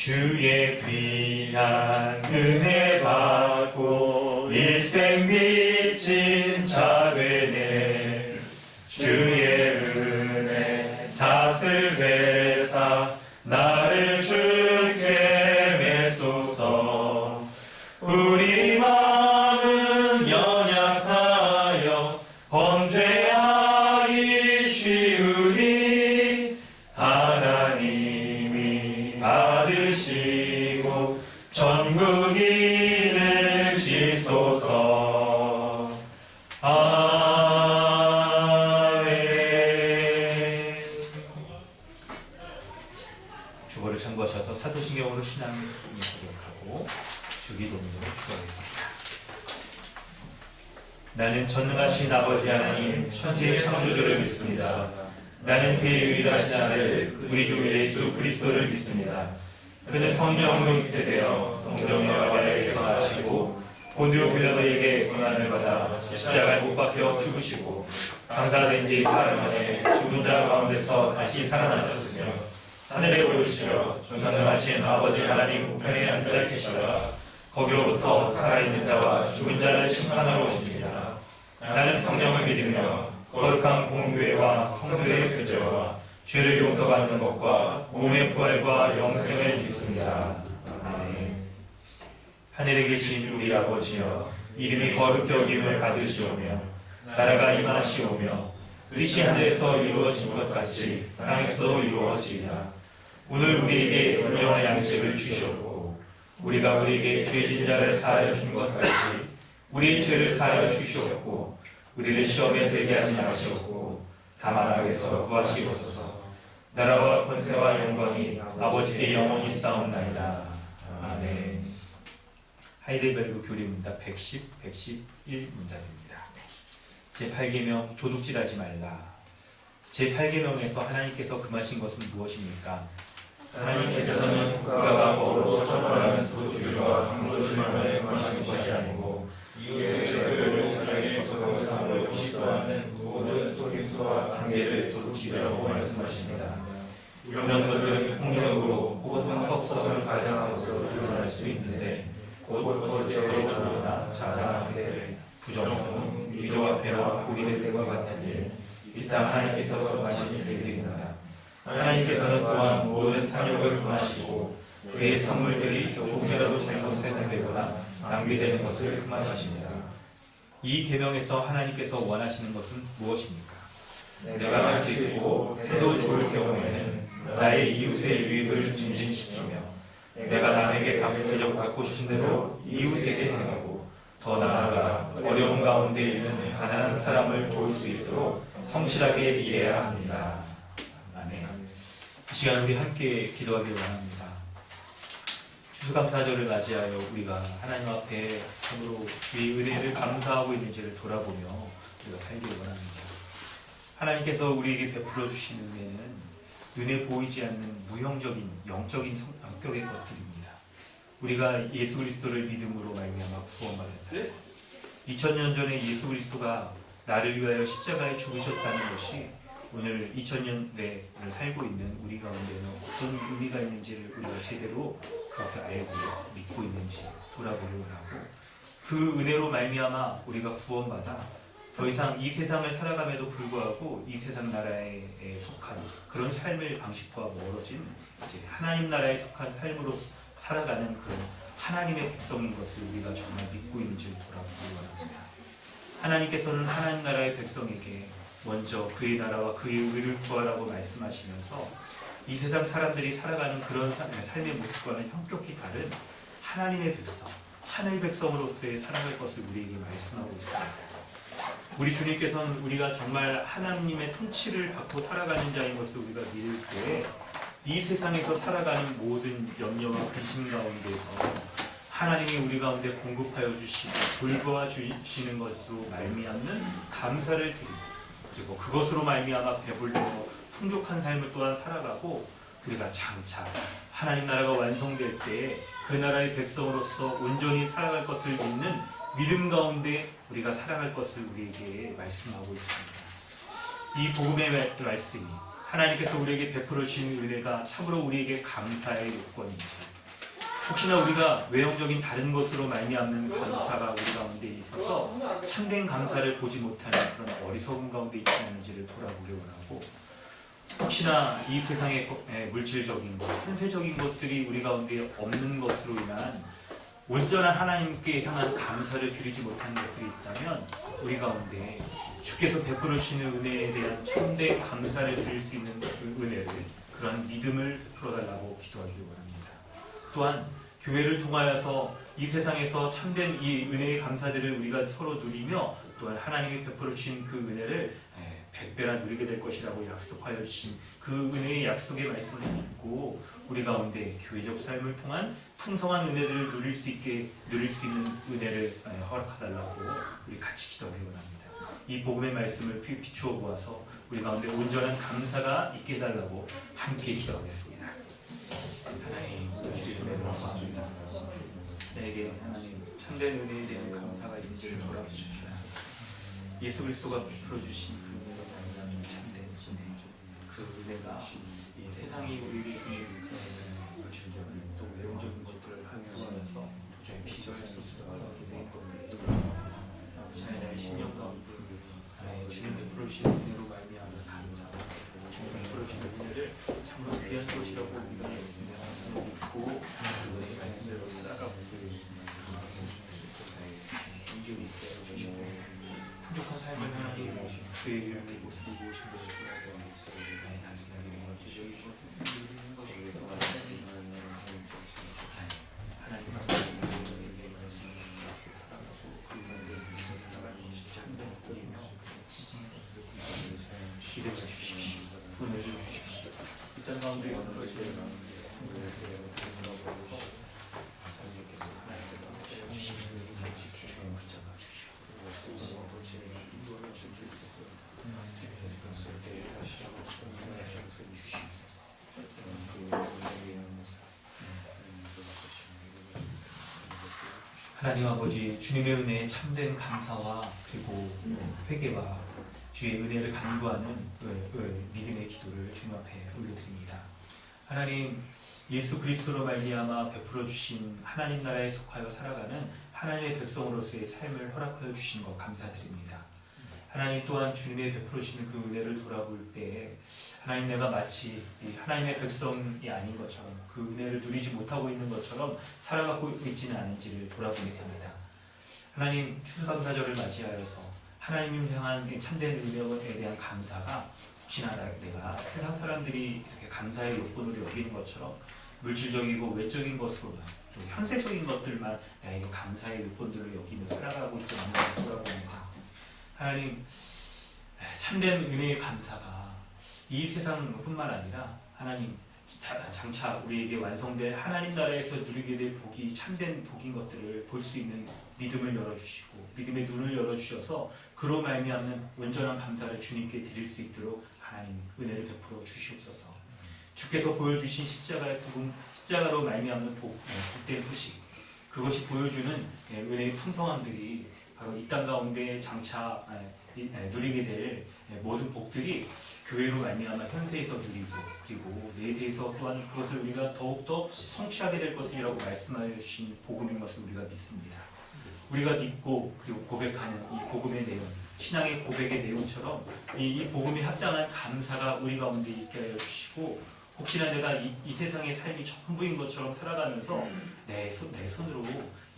주의 귀한 은혜 받고 일생 빚진 자 되네. 주의 은혜 사슬 되사 나를 주께 메소서. 우리 마음은 연약하여 범죄하기 쉬우니 하나님이 받으시고 전국 이르시소서. 아멘. 주보를 참고하셔서 사도신경으로 신앙을 고백하고 주기도문으로 기도하겠습니다. 나는 전능하신 아버지 하나님 천지의 창조주를 믿습니다. 나는 그의 유일하신 아들 우리 주 예수 그리스도를 믿습니다. 그는 성령으로 잉태되어 동정녀 마리아에게서 나시고 본디오 빌라도에게 고난을 받아 십자가에 못 박혀 죽으시고 장사된 지 사흘 만에 죽은 자 가운데서 다시 살아나셨으며 하늘에 오르시어 전능하신 아버지 하나님 우편에 앉아 계시다가 거기로부터 살아있는 자와 죽은 자를 심판하러 오십니다. 나는 성령을 믿으며 거룩한 공교회와 성도의 교제와 죄를 용서받는 것과 몸의 부활과 영생을 믿습니다. 아멘. 하늘에 계신 우리 아버지여, 이름이 거룩히 여김을 받으시오며 나라가 임하시오며 뜻이 하늘에서 이루어진 것 같이 땅에서도 이루어지이다. 오늘 우리에게 일용할 양식을 주시옵고 우리가 우리에게 죄진 자를 사하여 준 것 같이 우리의 죄를 사하여 주시옵고 우리를 시험에 들게 하지 마시옵고 다만 악에서 구하시옵소서. 나라와 권세와 영광이 아버지께 영원히 싸움나이다. 아멘. 하이델베르그 교리문답 110, 111문답입니다. 제8계명 도둑질하지 말라. 제8계명에서 하나님께서 금하신 것은 무엇입니까? 하나님께서는 국가가 법으로 처벌하는 도둑질과 강도질만을 권하신 것이 아니고 이웃의 죄를 자기의 것으로 삼으려고 시도하는 모든 속임수와 관계를 도둑질이라고 말씀하십니다. 이런 것들은 폭력으로 혹은 합법성을 가장하고서 일어날 수 있는데 곧 거짓의 조로나 자랑하게 부정품, 위조와 패와 고리될 때와 같은 일, 이 땅 하나님께서 금하신 일들입니다. 하나님께서는 또한 모든 탐욕을 금하시고 그의 선물들이 조금이라도 잘못 사용되거나 낭비되는 것을 금하십니다. 이 계명에서 하나님께서 원하시는 것은 무엇입니까? 내가 할 수 있고 해도 좋을 경우에는 나의 이웃의 유익을 증진시키며 내가 남에게 받고 싶은 대로 이웃에게 행하고 더 나아가 어려운 가운데 있는 가난한 사람을 도울 수 있도록 성실하게 일해야 합니다. 아멘. 이 시간 우리 함께 기도하길 원합니다. 추수감사절을 맞이하여 우리가 하나님 앞에 참으로 주의 은혜를 감사하고 있는지를 돌아보며 우리가 살기를 원합니다. 하나님께서 우리에게 베풀어 주신 은혜는 눈에 보이지 않는 무형적인 영적인 성격의 것들입니다. 우리가 예수 그리스도를 믿음으로 말미암아 구원받았다. 2000년 전에 예수 그리스도가 나를 위하여 십자가에 죽으셨다는 것이 오늘 2000년대를 살고 있는 우리 가운데는 어떤 의미가 있는지를 우리가 제대로 그것을 알고 믿고 있는지 돌아보려고 하고 그 은혜로 말미암아 우리가 구원받아 더 이상 이 세상을 살아감에도 불구하고 이 세상 나라에 속한 그런 삶의 방식과 멀어진 이제 하나님 나라에 속한 삶으로 살아가는 그런 하나님의 백성인 것을 우리가 정말 믿고 있는지를 돌아보기 원합니다. 하나님께서는 하나님 나라의 백성에게 먼저 그의 나라와 그의 의를 구하라고 말씀하시면서 이 세상 사람들이 살아가는 그런 삶의 모습과는 현격히 다른 하나님의 백성, 하늘 백성으로서의 살아갈 것을 우리에게 말씀하고 있습니다. 우리 주님께서는 우리가 정말 하나님의 통치를 받고 살아가는 자인 것을 우리가 믿을 때에 이 세상에서 살아가는 모든 염려와 근심 가운데서 하나님이 우리 가운데 공급하여 주시고 돌보아 주시는 것으로 말미암는 감사를 드리고 그리고 그것으로 말미암아 배불리고 풍족한 삶을 또한 살아가고 우리가 장차 하나님 나라가 완성될 때에 그 나라의 백성으로서 온전히 살아갈 것을 믿는 믿음 가운데 우리가 살아갈 것을 우리에게 말씀하고 있습니다. 이 복음의 말씀이 하나님께서 우리에게 베풀어 주신 은혜가 참으로 우리에게 감사의 요건인지, 혹시나 우리가 외형적인 다른 것으로 말미암는 감사가 우리 가운데 있어서 참된 감사를 보지 못하는 그런 어리석음 가운데 있지 않은지를 돌아보기 원하고, 혹시나 이 세상의 물질적인 것, 현세적인 것들이 우리 가운데 없는 것으로 인한 온전한 하나님께 향한 감사를 드리지 못하는 것들이 있다면 우리 가운데 주께서 베풀어 주시는 은혜에 대한 참된 감사를 드릴 수 있는 은혜를, 그런 믿음을 베풀어 달라고 기도하기 원합니다. 또한 교회를 통하여서 이 세상에서 참된 이 은혜의 감사들을 우리가 서로 누리며, 또한 하나님이 베풀어 주신 그 은혜를 100배나 누리게 될 것이라고 약속하여 주신 그 은혜의 약속의 말씀을 믿고 우리 가운데 교회적 삶을 통한 풍성한 은혜들을 누릴 수 있는 은혜를 허락하달라고 우리 같이 기도하기 원합니다. 이 복음의 말씀을 비추어 보아서 우리 가운데 온전한 감사가 있게 해달라고 함께 기도하겠습니다. 하나님, 주의 은혜를 감사합니다. 내게 하나님 참된 은혜에 대한 감사가 있는지를 돌아보십시오. 예수 그리스도가 베풀어 주신 그 은혜로 말미암는 참된 은혜, 그 은혜가 이 세상이 우리에게 주신 물질적인 또 외형적인 것들을 통하여서 도저히 비교할 수 없는 그런 은혜인 것을 나의 심령 가운데 주님 베풀어 주신 은혜로 말미암는 감사, 주님 베풀어 주신 은혜를 참으로 귀한 것이라고 우리가 믿고 그것의 말씀대로 따라가고 인격이 있게 해주시옵소서. 풍족한 삶을 하나님 그에게 이렇게 모습을 모신 것이고 단순하게 지적이시고 하나님 앞에 말씀을 살아가고 그 말씀을 살아가는 참된 것들이며 기대해 주십시오. 은혜를 주십시오. 이 땅 가운데 하나님 아버지, 주님의 은혜에 참된 감사와 그리고 회개와 주의 은혜를 간구하는 믿음의 기도를 주님 앞에 올려드립니다. 하나님, 예수 그리스도로 말미암아 베풀어 주신 하나님 나라에 속하여 살아가는 하나님의 백성으로서의 삶을 허락하여 주신 것 감사드립니다. 하나님 또한 주님의 베풀어 주시는 그 은혜를 돌아볼 때 하나님, 내가 마치 하나님의 백성이 아닌 것처럼 그 은혜를 누리지 못하고 있는 것처럼 살아가고 있지는 않은지를 돌아보게 됩니다. 하나님, 추수감사절을 맞이하여서 하나님을 향한 참된 은혜에 대한 감사가 혹시나 내가 세상 사람들이 이렇게 감사의 요건으로 여기는 것처럼 물질적이고 외적인 것으로만, 또 현세적인 것들만 내가 감사의 요건들을 여기며 살아가고 있지 않는지 돌아봅니다. 하나님, 참된 은혜의 감사가 이 세상뿐만 아니라 하나님 장차 우리에게 완성될 하나님 나라에서 누리게 될 복이 참된 복인 것들을 볼 수 있는 믿음을 열어주시고 믿음의 눈을 열어주셔서 그로 말미암는 온전한 감사를 주님께 드릴 수 있도록 하나님 은혜를 베풀어 주시옵소서. 주께서 보여주신 십자가의 복음, 십자가로 말미암는 복된 소식, 그것이 보여주는 은혜의 풍성함들이 바로 이 땅 가운데 장차 누리게 될 모든 복들이 교회로 말미암아 현세에서 누리고 그리고 내세에서 또한 그것을 우리가 더욱더 성취하게 될 것이라고 말씀하여 주신 복음인 것을 우리가 믿습니다. 우리가 믿고 그리고 고백하는 이 복음의 내용, 신앙의 고백의 내용처럼 이 복음에 합당한 감사가 우리 가운데 있게 하여 주시고, 혹시나 내가 이 세상의 삶이 전부인 것처럼 살아가면서 내 손으로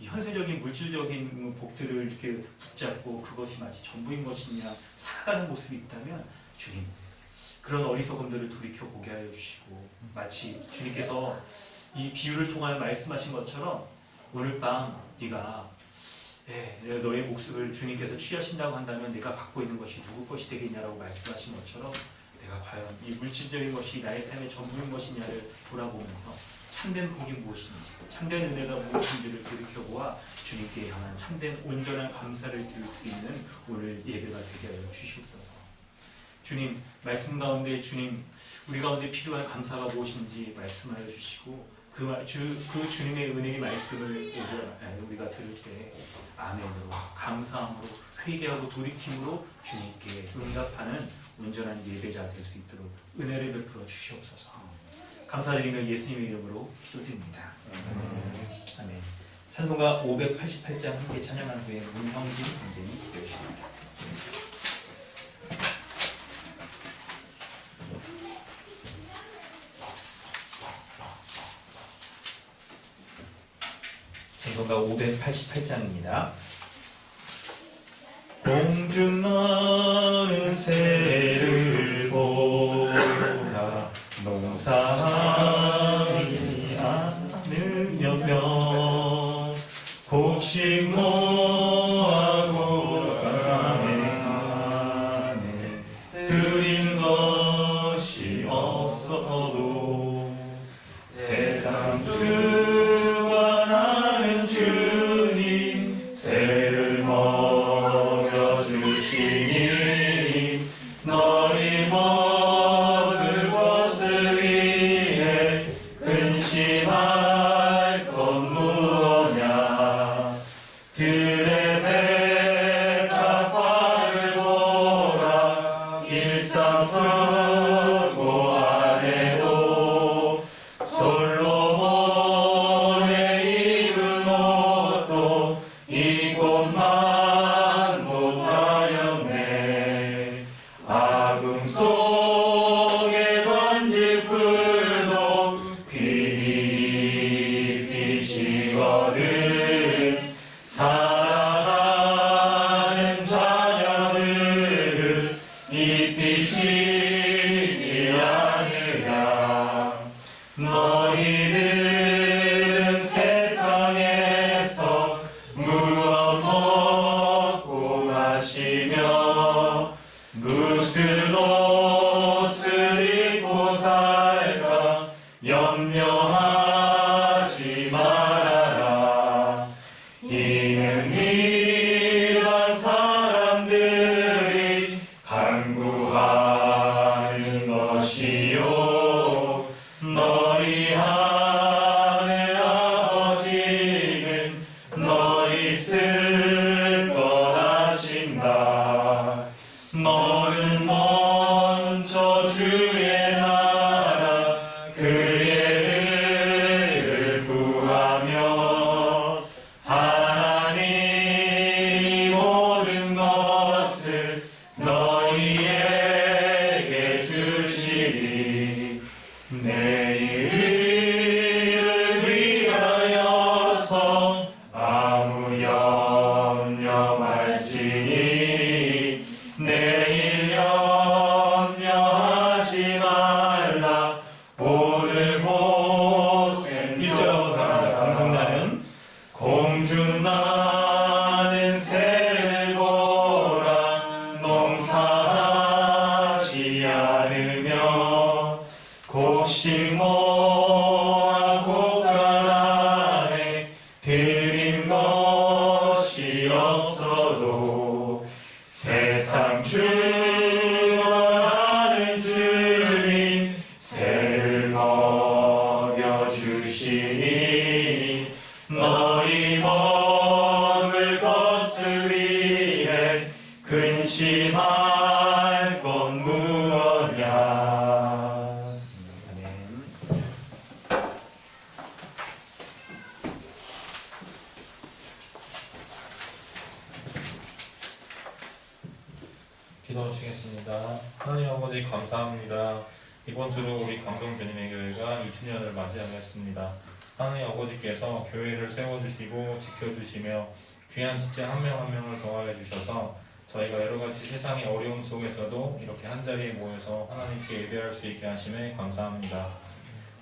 이 현세적인 물질적인 복들을 이렇게 붙잡고 그것이 마치 전부인 것이냐 살아가는 모습이 있다면 주님, 그런 어리석음들을 돌이켜 보게 하여 주시고, 마치 주님께서 이 비유를 통하여 말씀하신 것처럼 오늘 밤 네가 너의 목숨을 주님께서 취하신다고 한다면 내가 갖고 있는 것이 누구 것이 되겠냐라고 말씀하신 것처럼 내가 과연 이 물질적인 것이 나의 삶의 전부인 것이냐를 돌아보면서 참된 복이 무엇인지, 참된 은혜가 무엇인지를 돌이켜보아 주님께 향한 참된 온전한 감사를 드릴 수 있는 오늘 예배가 되게 하여 주시옵소서. 주님, 말씀 가운데 주님, 우리 가운데 필요한 감사가 무엇인지 말씀하여 주시고 그 주님의 은혜의 말씀을 우리가 들을 때 아멘으로, 감사함으로, 회개하고 돌이킴으로 주님께 응답하는 온전한 예배자 될 수 있도록 은혜를 베풀어 주시옵소서. 감사드리며 예수님의 이름으로 기도드립니다. 아멘. 찬송가 588장 함께 찬양한 후에 문형진 선생님이 기도하십니다. 찬송가 588장입니다. 공중 나는 새를 보라 농사하니 않는 여병 곡식 모아고 안에 드린 것이 없어도 세상 주관하는 주님 새를 먹여주시니 너희 먹을 것을 위해 근심할 건 무엇냐 들의 백합화를 보라 길상 서고 안에도 솔로몬의 입은 옷도 이곳만 못하였네 아궁 속에 던질 풀도 귀히 빛이거든 사랑하는 자녀들을 이 빛이지 않으랴 너희들은 세상에서 무엇 먹고 마시며 무슨 옷을 입고 살까 염려하지 말아라 이는 이런 사람들이 간구하는 것이요 너희 하늘 아버지는 너희 쓸 것 아신다 너는 먼저 주의 나라 그의 의를 구하며 하나님이 모든 것을 너희에게 주시리 내일을 위하여서 아무 염려 말지니 내일 염려하지 말라 오늘 곳은 1절하고 갑니다. 공중 나는 새를 보라 농사하지 않으며 곡식 모아 곡간 안에 드린 것이 없어도 세상 주관하는 주님 새를 먹여주시니 너희 먹을 것을 위해 근심할 건 무엇냐 아멘. 기도하시겠습니다. 하나님 아버지 감사합니다. 이번 주로 우리 감동주님의 교회가 6주년을 맞이하였습니다. 하나님 아버지께서 교회를 세워주시고 지켜주시며 귀한 지체 한 명 한 명을 더하여 주셔서 저희가 여러가지 세상의 어려움 속에서도 이렇게 한자리에 모여서 하나님께 예배할 수 있게 하심에 감사합니다.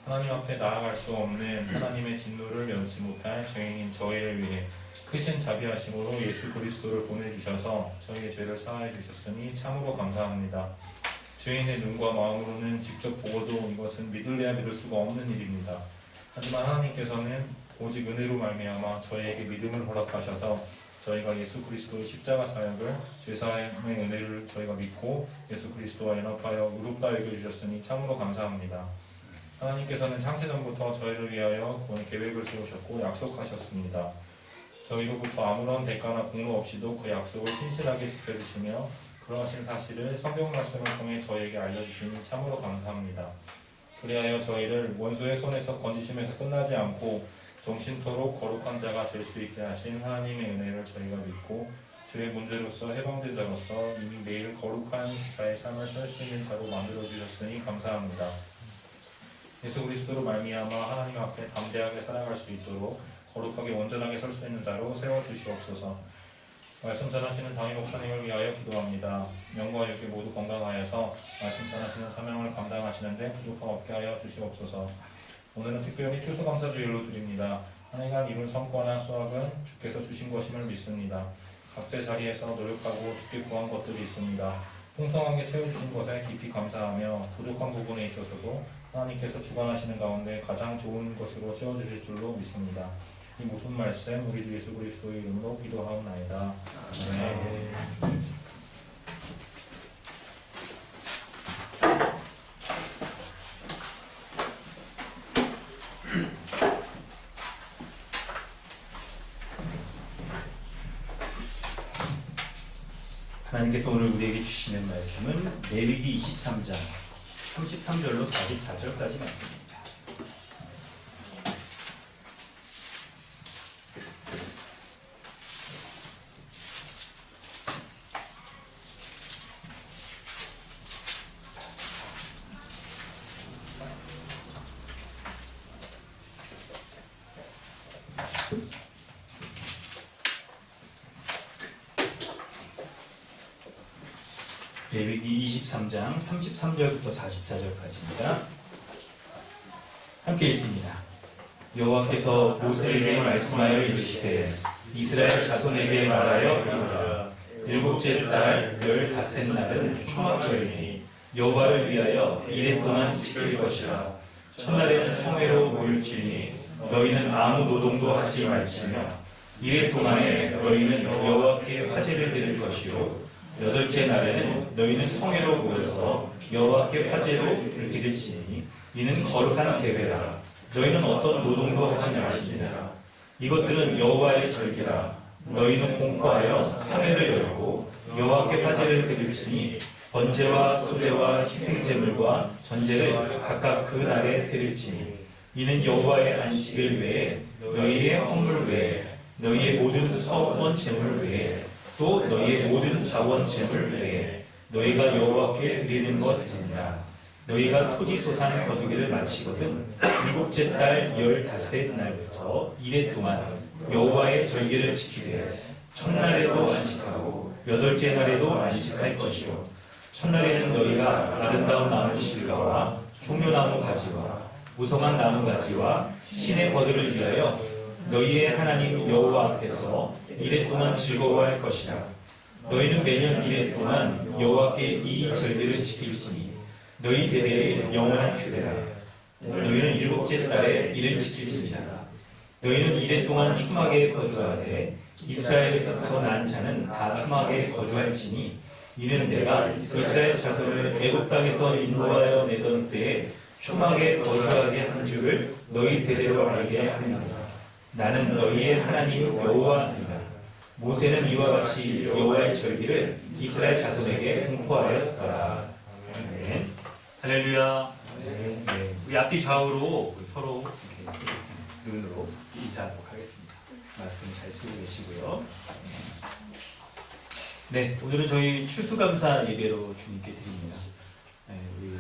하나님 앞에 나아갈 수 없는 하나님의 진노를 면치 못할 죄인인 저희를 위해 크신 자비하심으로 예수 그리스도를 보내주셔서 저희의 죄를 사하여 주셨으니 참으로 감사합니다. 죄인의 눈과 마음으로는 직접 보고도 이것은 믿을래야 믿을 수가 없는 일입니다. 하지만 하나님께서는 오직 은혜로 말미암아 저희에게 믿음을 허락하셔서 저희가 예수 그리스도의 십자가 사역을 죄사함의 은혜를 저희가 믿고 예수 그리스도와 연합하여 의롭다 여겨주셨으니 참으로 감사합니다. 하나님께서는 창세전부터 저희를 위하여 구원의 계획을 세우셨고 약속하셨습니다. 저희로부터 아무런 대가나 공로 없이도 그 약속을 신실하게 지켜주시며 그 그러하신 사실을 성경 말씀을 통해 저에게 알려주시니 참으로 감사합니다. 그리하여 저희를 원수의 손에서 건지심에서 끝나지 않고 정신토록 거룩한 자가 될 수 있게 하신 하나님의 은혜를 저희가 믿고 죄의 문제로서 해방된 자로서 이미 매일 거룩한 자의 삶을 살 수 있는 자로 만들어 주셨으니 감사합니다. 예수 그리스도로 말미암아 하나님 앞에 담대하게 살아갈 수 있도록 거룩하게 온전하게 설 수 있는 자로 세워 주시옵소서. 말씀 전하시는 담임 목사님을 위하여 기도합니다. 영과 육계 모두 건강하여서 말씀 전하시는 사명을 감당하시는데 부족함 없게 하여 주시옵소서. 오늘은 특별히 추수감사주일로 드립니다. 한 해간 이룬 성과나 수확은 주께서 주신 것임을 믿습니다. 각자 자리에서 노력하고 주께 구한 것들이 있습니다. 풍성하게 채워주신 것에 깊이 감사하며 부족한 부분에 있어서도 하나님께서 주관하시는 가운데 가장 좋은 것으로 채워주실 줄로 믿습니다. 이 모든 말씀 우리 주 예수 그리스도의 이름으로 기도하옵나이다. 아멘. 하나님께서 오늘 우리에게 주시는 말씀은 레위기 23장 33절로 44절까지 말씀입니다. 레위기 23장 33절부터 44절까지입니다. 함께 읽습니다. 여호와께서 모세에게 말씀하여 이르시되 이스라엘 자손에게 말하여 이르라. 일곱째 달 15날은 초막절이니 여호와를 위하여 이레 동안 지킬 것이라. 첫날에는 성회로 모일지니 너희는 아무 노동도 하지 말지며 이레 동안에 너희는 여호와께 화제를 드릴 것이요 여덟째 날에는 너희는 성회로 모여서 여호와께 화제로 드릴지니 이는 거룩한 계례라. 너희는 어떤 노동도 하지 말지니라. 이것들은 여호와의 절기라. 너희는 공포하여 상회를 열고 여호와께 화제를 드릴지니 번제와 소제와 희생제물과 전제를 각각 그 날에 드릴지니 이는 여호와의 안식일 외에 너희의 헌물 외에 너희의 모든 서원 제물 외에 또 너희의 모든 자원 제물 외에 너희가 여호와께 드리는 것이니라. 너희가 토지 소산 거두기를 마치거든 일곱째 달 15날부터 이레 동안 여호와의 절기를 지키되 첫날에도 안식하고 여덟째 날에도 안식할 것이요 첫날에는 너희가 아름다운 나무 실과와 종려나무 가지와 무성한 나무 가지와 신의 버들을 위하여 너희의 하나님 여호와 앞에서 이레 동안 즐거워할 것이라. 너희는 매년 이레 동안 여호와께 이 절기를 지킬지니 너희 대대의 영원한 규례라. 너희는 일곱째 달에 이를 지킬지니라. 너희는 이레 동안 초막에 거주하되 이스라엘에서 난 자는 다 초막에 거주할지니 이는 내가 이스라엘 자손을 애굽 땅에서 인도하여 내던 때에 초막에 거주하게 한 줄을 너희 대대로 알게 하리라. 나는 너희의 하나님 여호와니라. 모세는 이와 같이 여호와의 절기를 이스라엘 자손에게 공포하였더라. 네. 할렐루야. 네. 우리 앞뒤 좌우로 서로 이렇게 눈으로 인사하도록 하겠습니다. 마스크는 잘 쓰고 계시고요. 네, 오늘은 저희 추수감사 예배로 주님께 드립니다. 네, 우리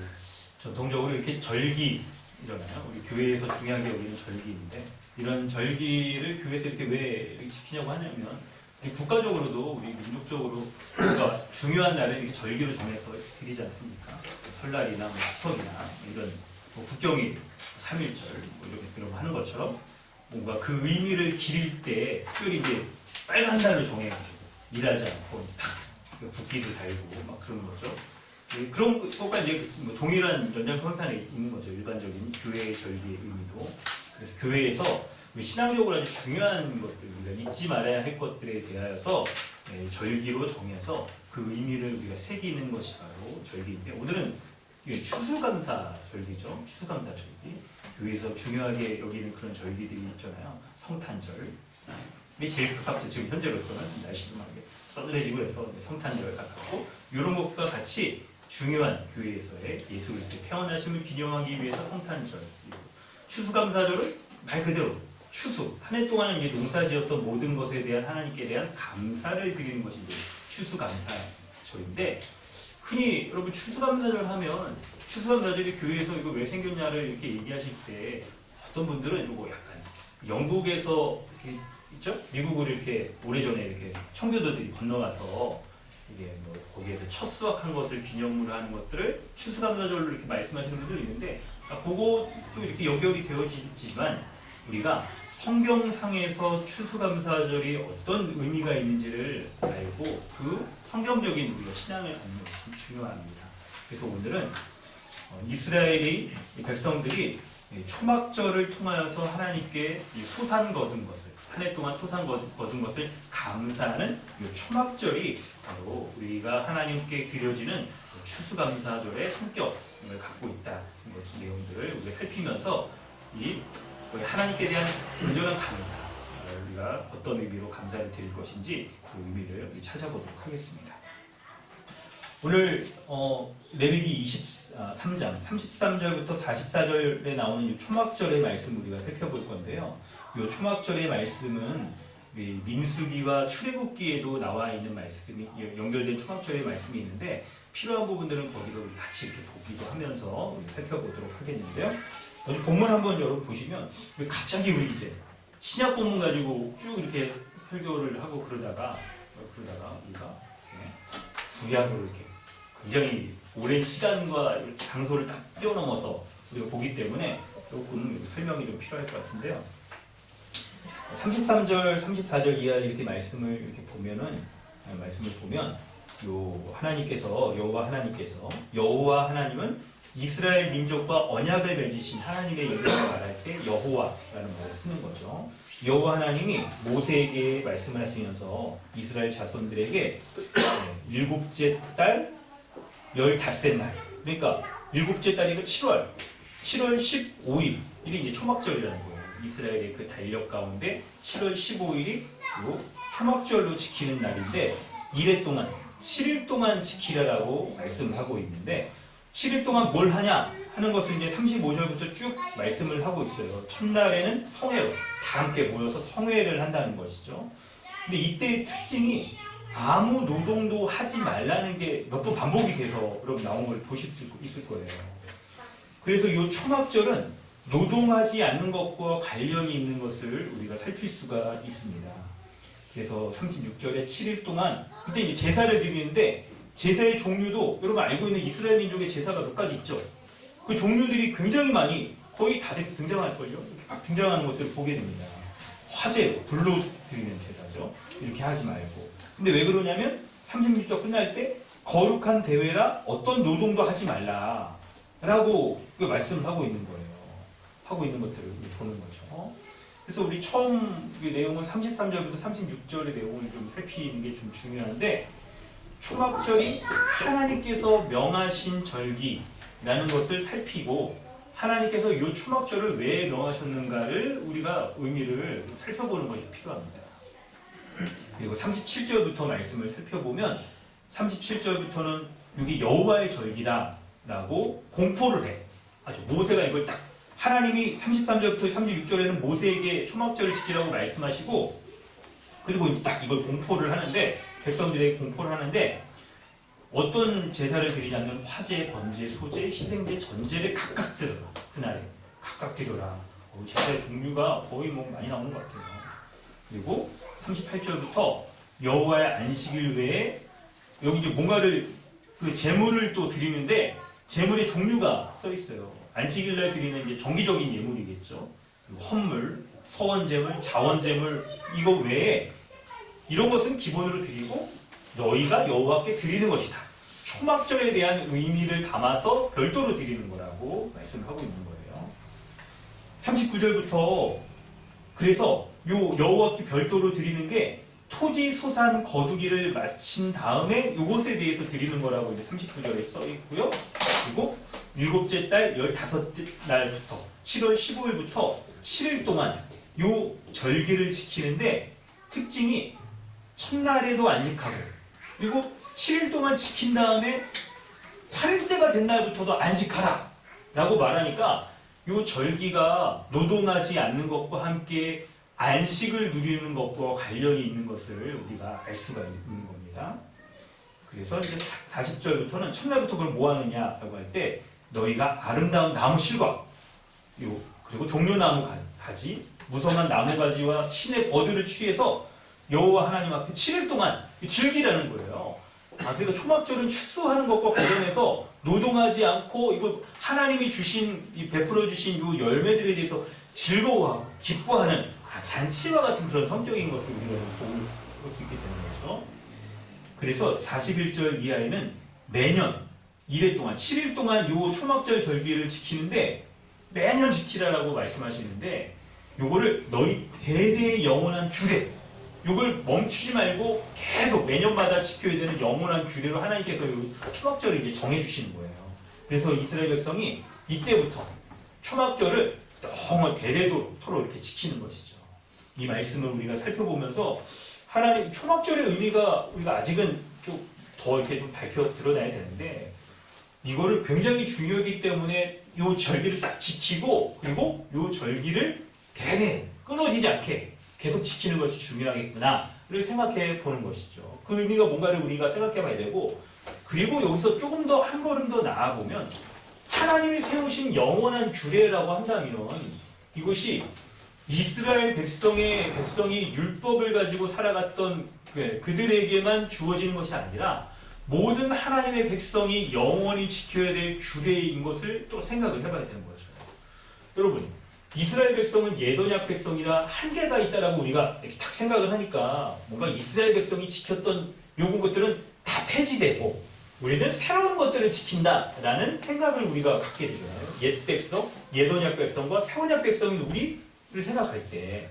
전통적으로 이렇게 절기잖아요. 우리 교회에서 중요한 게 우리는 절기인데 이런 절기를 교회에서 이렇게 왜 이렇게 지키냐고 하냐면 국가적으로도 우리 민족적으로 우리가 중요한 날을 이렇게 절기로 정해서 드리지 않습니까? 설날이나 뭐 추석이나 이런 뭐 국경일, 3.1절 뭐 이런 거 하는 것처럼 뭔가 그 의미를 기릴 때 특별히 이제 빨간 날을 정해가지고 일하지 않고 이제 딱 국기도 달고 막 그런 거죠. 그런 것과 이제 뭐 동일한 연장선상에 있는 거죠. 일반적인 교회의 절기의 의미도. 그래서 교회에서 신앙적으로 아주 중요한 것들, 우리가 잊지 말아야 할 것들에 대하여서 절기로 정해서 그 의미를 우리가 새기는 것이 바로 절기인데 오늘은 추수감사 절기죠. 추수감사 절기. 교회에서 중요하게 여기는 그런 절기들이 있잖아요. 성탄절, 제일 가깝죠. 지금 현재로서는 날씨도 막 서늘해지고 해서 성탄절 가깝고 이런 것과 같이 중요한 교회에서의 예수 그리스도의 태어나심을 기념하기 위해서 성탄절, 추수감사절을 말 그대로 추수, 한 해 동안 이제 농사지었던 모든 것에 대한 하나님께 대한 감사를 드리는 것이 이제 추수감사절인데, 흔히 여러분 추수감사절 하면 추수감사절이 교회에서 이거 왜 생겼냐를 이렇게 얘기하실 때 어떤 분들은 이거 약간 영국에서 이렇게 있죠? 미국으로 이렇게 오래전에 이렇게 청교도들이 건너가서 이게 뭐 거기에서 첫 수확한 것을 기념으로 하는 것들을 추수감사절로 이렇게 말씀하시는 분들이 있는데, 그것도 이렇게 연결이 되어지지만 우리가 성경상에서 추수감사절이 어떤 의미가 있는지를 알고 그 성경적인 우리가 신앙을 갖는 것이 중요합니다. 그래서 오늘은 이스라엘이 백성들이 초막절을 통하여서 하나님께 소산 거둔 것을, 한 해 동안 소산 거둔 것을 감사하는 이 초막절이 바로 우리가 하나님께 드려지는 추수감사절의 성격을 갖고 있다는 내용들을 우리가 살피면서 이 하나님께 대한 온전한 감사, 우리가 어떤 의미로 감사를 드릴 것인지 그 의미를 찾아보도록 하겠습니다. 오늘 레위기 23장 33절부터 44절에 나오는 이 초막절의 말씀 우리가 살펴볼 건데요. 이 초막절의 말씀은 민수기와 출애굽기에도 나와 있는 말씀이 연결된 초막절의 말씀이 있는데, 필요한 부분들은 거기서 우리 같이 이렇게 보기도 하면서 우리 살펴보도록 하겠는데요. 먼저 본문 한번 여러분 보시면 갑자기 우리 이제 신약 본문 가지고 쭉 이렇게 설교를 하고 그러다가 우리가 구약으로 이렇게 굉장히 오랜 시간과 장소를 딱 뛰어넘어서 우리가 보기 때문에 조금 설명이 좀 필요할 것 같은데요. 33절, 34절 이하 이렇게 말씀을 이렇게 보면 하나님께서 여호와 하나님은 이스라엘 민족과 언약을 맺으신 하나님의 이름을 말할 때 여호와라는 말을 쓰는 거죠. 여호와 하나님이 모세에게 말씀을 하시면서 이스라엘 자손들에게 일곱째 달 15째 날, 그러니까 일곱째 달이 7월 15일이 이제 초막절이라는 거예요. 이스라엘의 그 달력 가운데 7월 15일이 초막절로 지키는 날인데, 7일 동안 지키라라고 말씀을 하고 있는데, 7일 동안 뭘 하냐 하는 것을 이제 35절부터 쭉 말씀을 하고 있어요. 첫날에는 성회로 다 함께 모여서 성회를 한다는 것이죠. 근데 이때의 특징이 아무 노동도 하지 말라는 게 몇 번 반복이 돼서 여러분 나온 걸 보실 수 있을 거예요. 그래서 이 초막절은 노동하지 않는 것과 관련이 있는 것을 우리가 살필 수가 있습니다. 그래서 36절에 7일 동안 그때 이제 제사를 드리는데, 제사의 종류도 여러분 알고 있는 이스라엘 민족의 제사가 몇 가지 있죠. 그 종류들이 굉장히 많이 거의 다 등장할걸요. 이렇게 막 등장하는 것들을 보게 됩니다. 화제로 불로 드리는 제사죠. 이렇게 하지 말고. 근데 왜 그러냐면 36절 끝날 때 거룩한 대회라 어떤 노동도 하지 말라 라고 말씀을 하고 있는 거예요. 하고 있는 것들을 보는 거죠. 그래서 우리 처음 그 내용은 33절부터 36절의 내용을 좀 살피는 게 좀 중요한데, 초막절이 하나님께서 명하신 절기라는 것을 살피고, 하나님께서 이 초막절을 왜 명하셨는가를 우리가 의미를 살펴보는 것이 필요합니다. 그리고 37절부터 말씀을 살펴보면 37절부터는 이게 여호와의 절기다라고 공포를 해. 아주 모세가 이걸 딱, 하나님이 33절부터 36절에는 모세에게 초막절을 지키라고 말씀하시고, 그리고 이제 딱 이걸 공포를 하는데, 백성들에게 공포를 하는데, 어떤 제사를 드리냐면 화제, 번제, 소제, 희생제, 전제를 각각 드려라. 그날에 각각 드려라. 제사의 종류가 거의 많이 나오는 것 같아요. 그리고 38절부터 여호와의 안식일 외에 여기 이제 뭔가를 그 제물을 또 드리는데, 제물의 종류가 써 있어요. 안식일날 드리는 이제 정기적인 예물이겠죠. 헌물, 서원제물, 자원제물, 이거 외에 이런 것은 기본으로 드리고 너희가 여호와께 드리는 것이다. 초막절에 대한 의미를 담아서 별도로 드리는 거라고 말씀을 하고 있는 거예요. 39절부터 그래서 요 여호와께 별도로 드리는 게 토지 소산 거두기를 마친 다음에 요것에 대해서 드리는 거라고 이제 39절에 써 있고요. 그리고 일곱째 달 15째 날부터 7월 15일부터 7일 동안 요 절기를 지키는데, 특징이 첫날에도 안식하고 그리고 7일 동안 지킨 다음에 8일째가 된 날부터도 안식하라 라고 말하니까 이 절기가 노동하지 않는 것과 함께 안식을 누리는 것과 관련이 있는 것을 우리가 알 수가 있는 겁니다. 그래서 이제 40절부터는 첫날부터 그걸 뭐 하느냐라고 할 때 너희가 아름다운 나무 실과 그리고 종려나무 가지 무성한 나무 가지와 신의 버드를 취해서 여호와 하나님 앞에 7일 동안 즐기라는 거예요. 그러니까 초막절은 추수하는 것과 관련해서 노동하지 않고 이거 하나님이 주신 베풀어 주신 이 열매들에 대해서 즐거워하고 기뻐하는 잔치와 같은 그런 성격인 것을 우리가 볼 수 있게 되는 거죠. 그래서 41절 이하에는 매년 1회 동안 7일 동안 이 초막절 절기를 지키는데 매년 지키라라고 말씀하시는데 요거를 너희 대대의 영원한 규례 요걸 멈추지 말고 계속 매년마다 지켜야 되는 영원한 규례로 하나님께서 이 초막절을 이제 정해주시는 거예요. 그래서 이스라엘 백성이 이때부터 초막절을 너무 대대토록 이렇게 지키는 것이죠. 이 말씀을 우리가 살펴보면서 하나님 초막절의 의미가 우리가 아직은 좀 더 이렇게 좀 밝혀서 드러나야 되는데 이거를 굉장히 중요하기 때문에 이 절기를 딱 지키고 그리고 이 절기를 대대 끊어지지 않게 계속 지키는 것이 중요하겠구나를 생각해 보는 것이죠. 그 의미가 뭔가를 우리가 생각해 봐야 되고 그리고 여기서 조금 더 한 걸음 더 나아보면 하나님이 세우신 영원한 규례라고 한다면 이것이 이스라엘 백성이 율법을 가지고 살아갔던 그들에게만 주어지는 것이 아니라 모든 하나님의 백성이 영원히 지켜야 될 규례인 것을 또 생각을 해봐야 되는 거죠. 여러분 이스라엘 백성은 예언약 백성이라 한계가 있다라고 우리가 이렇게 딱 생각을 하니까 뭔가 이스라엘 백성이 지켰던 요런 것들은 다 폐지되고 우리는 새로운 것들을 지킨다라는 생각을 우리가 갖게 되잖아요. 옛 백성, 예언약 백성과 새언약 백성인 우리를 생각할 때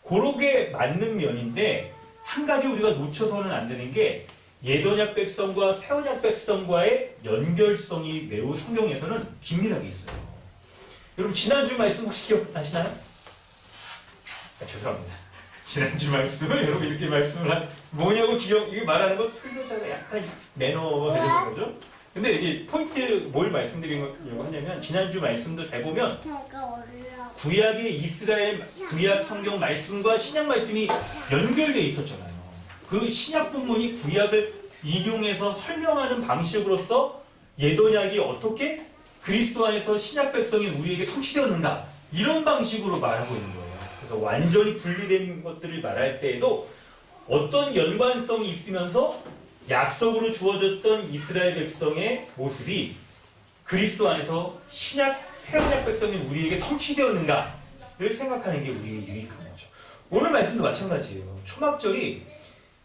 그렇게 맞는 면인데 한 가지 우리가 놓쳐서는 안 되는 게 예언약 백성과 새언약 백성과의 연결성이 매우 성경에서는 긴밀하게 있어요. 여러분 지난주 말씀 혹시 기억나시나요? 죄송합니다. 지난주 말씀을 여러분 이렇게 말씀을 한 뭐냐고 이게 말하는 건 설교자가 약간 매너가 되는 거죠. 근데 이게 포인트 뭘 말씀드리려고 하냐면 지난주 말씀도 잘 보면 구약의 이스라엘 구약 성경 말씀과 신약 말씀이 연결되어 있었잖아요. 그 신약 본문이 구약을 인용해서 설명하는 방식으로서 예언약이 어떻게 그리스도 안에서 신약 백성인 우리에게 성취되었는가 이런 방식으로 말하고 있는 거예요. 그래서 완전히 분리된 것들을 말할 때에도 어떤 연관성이 있으면서 약속으로 주어졌던 이스라엘 백성의 모습이 그리스도 안에서 신약 새언약 백성인 우리에게 성취되었는가를 생각하는 게 우리에게 유익한 거죠. 오늘 말씀도 마찬가지예요. 초막절이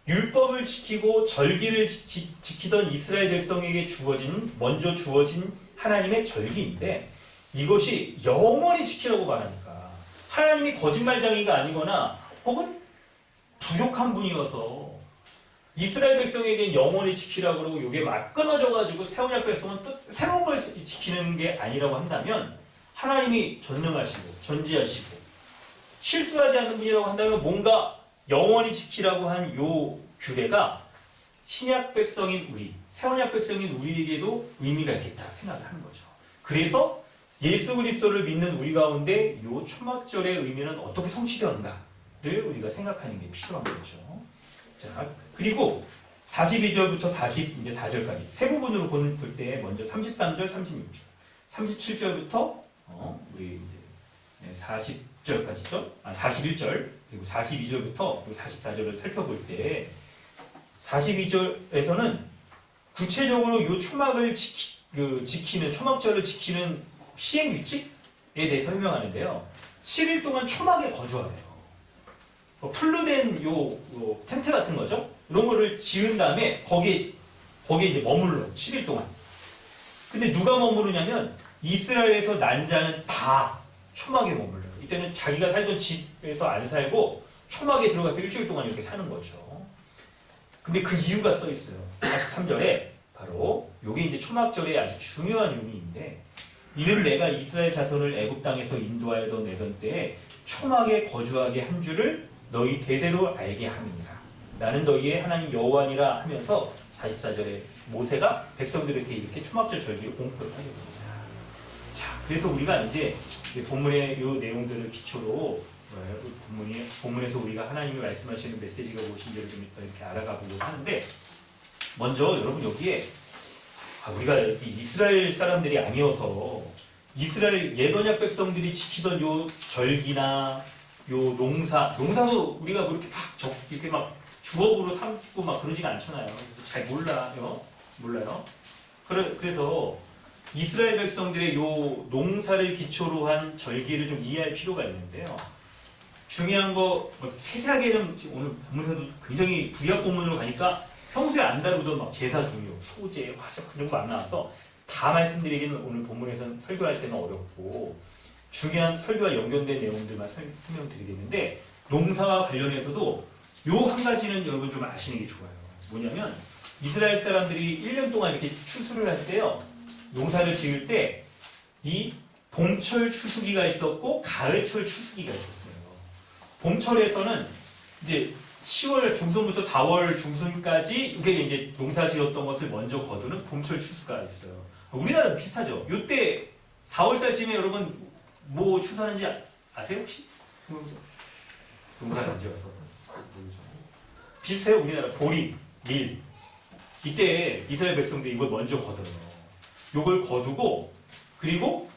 율법을 지키고 절기를 지키던 이스라엘 백성에게 먼저 주어진 하나님의 절기인데 이것이 영원히 지키라고 말하니까 하나님이 거짓말장이가 아니거나 혹은 부족한 분이어서 이스라엘 백성에게 영원히 지키라고 그러고 이게 막 끊어져가지고 새언약 백성은 또 새로운 걸 지키는 게 아니라고 한다면 하나님이 전능하시고 전지하시고 실수하지 않는 분이라고 한다면 뭔가 영원히 지키라고 한 요 규례가 신약 백성인 우리, 새언약 백성인 우리에게도 의미가 있겠다 생각을 하는 거죠. 그래서 예수 그리스도를 믿는 우리 가운데 요 초막절의 의미는 어떻게 성취되었는가를 우리가 생각하는 게 필요한 거죠. 자, 그리고 42절부터 44절까지 세 부분으로 볼 때 먼저 33절, 36절, 37절부터 우리 이제 40절까지죠. 41절 그리고 42절부터 44절을 살펴볼 때 42절에서는 구체적으로 이 초막을 지키는 초막절을 지키는 시행 규칙에 대해 설명하는데요. 7일 동안 초막에 거주하래요. 풀로 요 텐트 같은 거죠. 이런 거를 지은 다음에 거기에 이제 머물러 7일 동안. 근데 누가 머무르냐면 이스라엘에서 난 자는 다 초막에 머물러요. 이때는 자기가 살던 집에서 안 살고 초막에 들어가서 일주일 동안 이렇게 사는 거죠. 근데 그 이유가 써 있어요. 43절에 바로 요게 이제 초막절의 아주 중요한 의미인데 이는 내가 이스라엘 자손을 애굽 땅에서 인도하여 내던 때에 초막에 거주하게 한 줄을 너희 대대로 알게 함이니라. 나는 너희의 하나님 여호와니라 하면서 44절에 모세가 백성들에게 이렇게 초막절 절기를 공포를 하게 됩니다. 자, 그래서 우리가 이제 본문의 이 내용들을 기초로 본문에서 우리가 하나님이 말씀하시는 메시지가 무엇인지를 좀 이렇게 알아가 보려고 하는데, 먼저 여러분 여기에 우리가 이스라엘 사람들이 아니어서 이스라엘 옛언약 백성들이 지키던 요 절기나 요 농사도 우리가 뭐 이렇게 막 주업으로 삼고 막 그러지가 않잖아요. 그래서 잘 몰라요. 그래서 이스라엘 백성들의 요 농사를 기초로 한 절기를 좀 이해할 필요가 있는데요. 중요한 거 세세하게는 오늘 본문에서도 굉장히 구약 본문으로 가니까 평소에 안 다루던 막 제사 종류, 소제, 화적 그런 거 안 나와서 다 말씀드리기는 오늘 본문에서는 설교할 때는 어렵고, 중요한 설교와 연결된 내용들만 설명드리겠는데, 농사와 관련해서도 요 한 가지는 여러분 좀 아시는 게 좋아요. 뭐냐면 이스라엘 사람들이 1년 동안 이렇게 추수를 할 때요, 농사를 지을 때 이 봄철 추수기가 있었고 가을철 추수기가 있었어요. 봄철에서는 이제 10월 중순부터 4월 중순까지 이게 이제 농사 지었던 것을 먼저 거두는 봄철 추수가 있어요. 우리나라도 비슷하죠. 이때 4월 달쯤에 여러분 뭐 추수하는지 아세요 혹시? 농사를 안 지어서 비슷해요. 우리나라 보리, 밀. 이때 이스라엘 백성들이 이걸 먼저 거둬요. 이걸 거두고, 그리고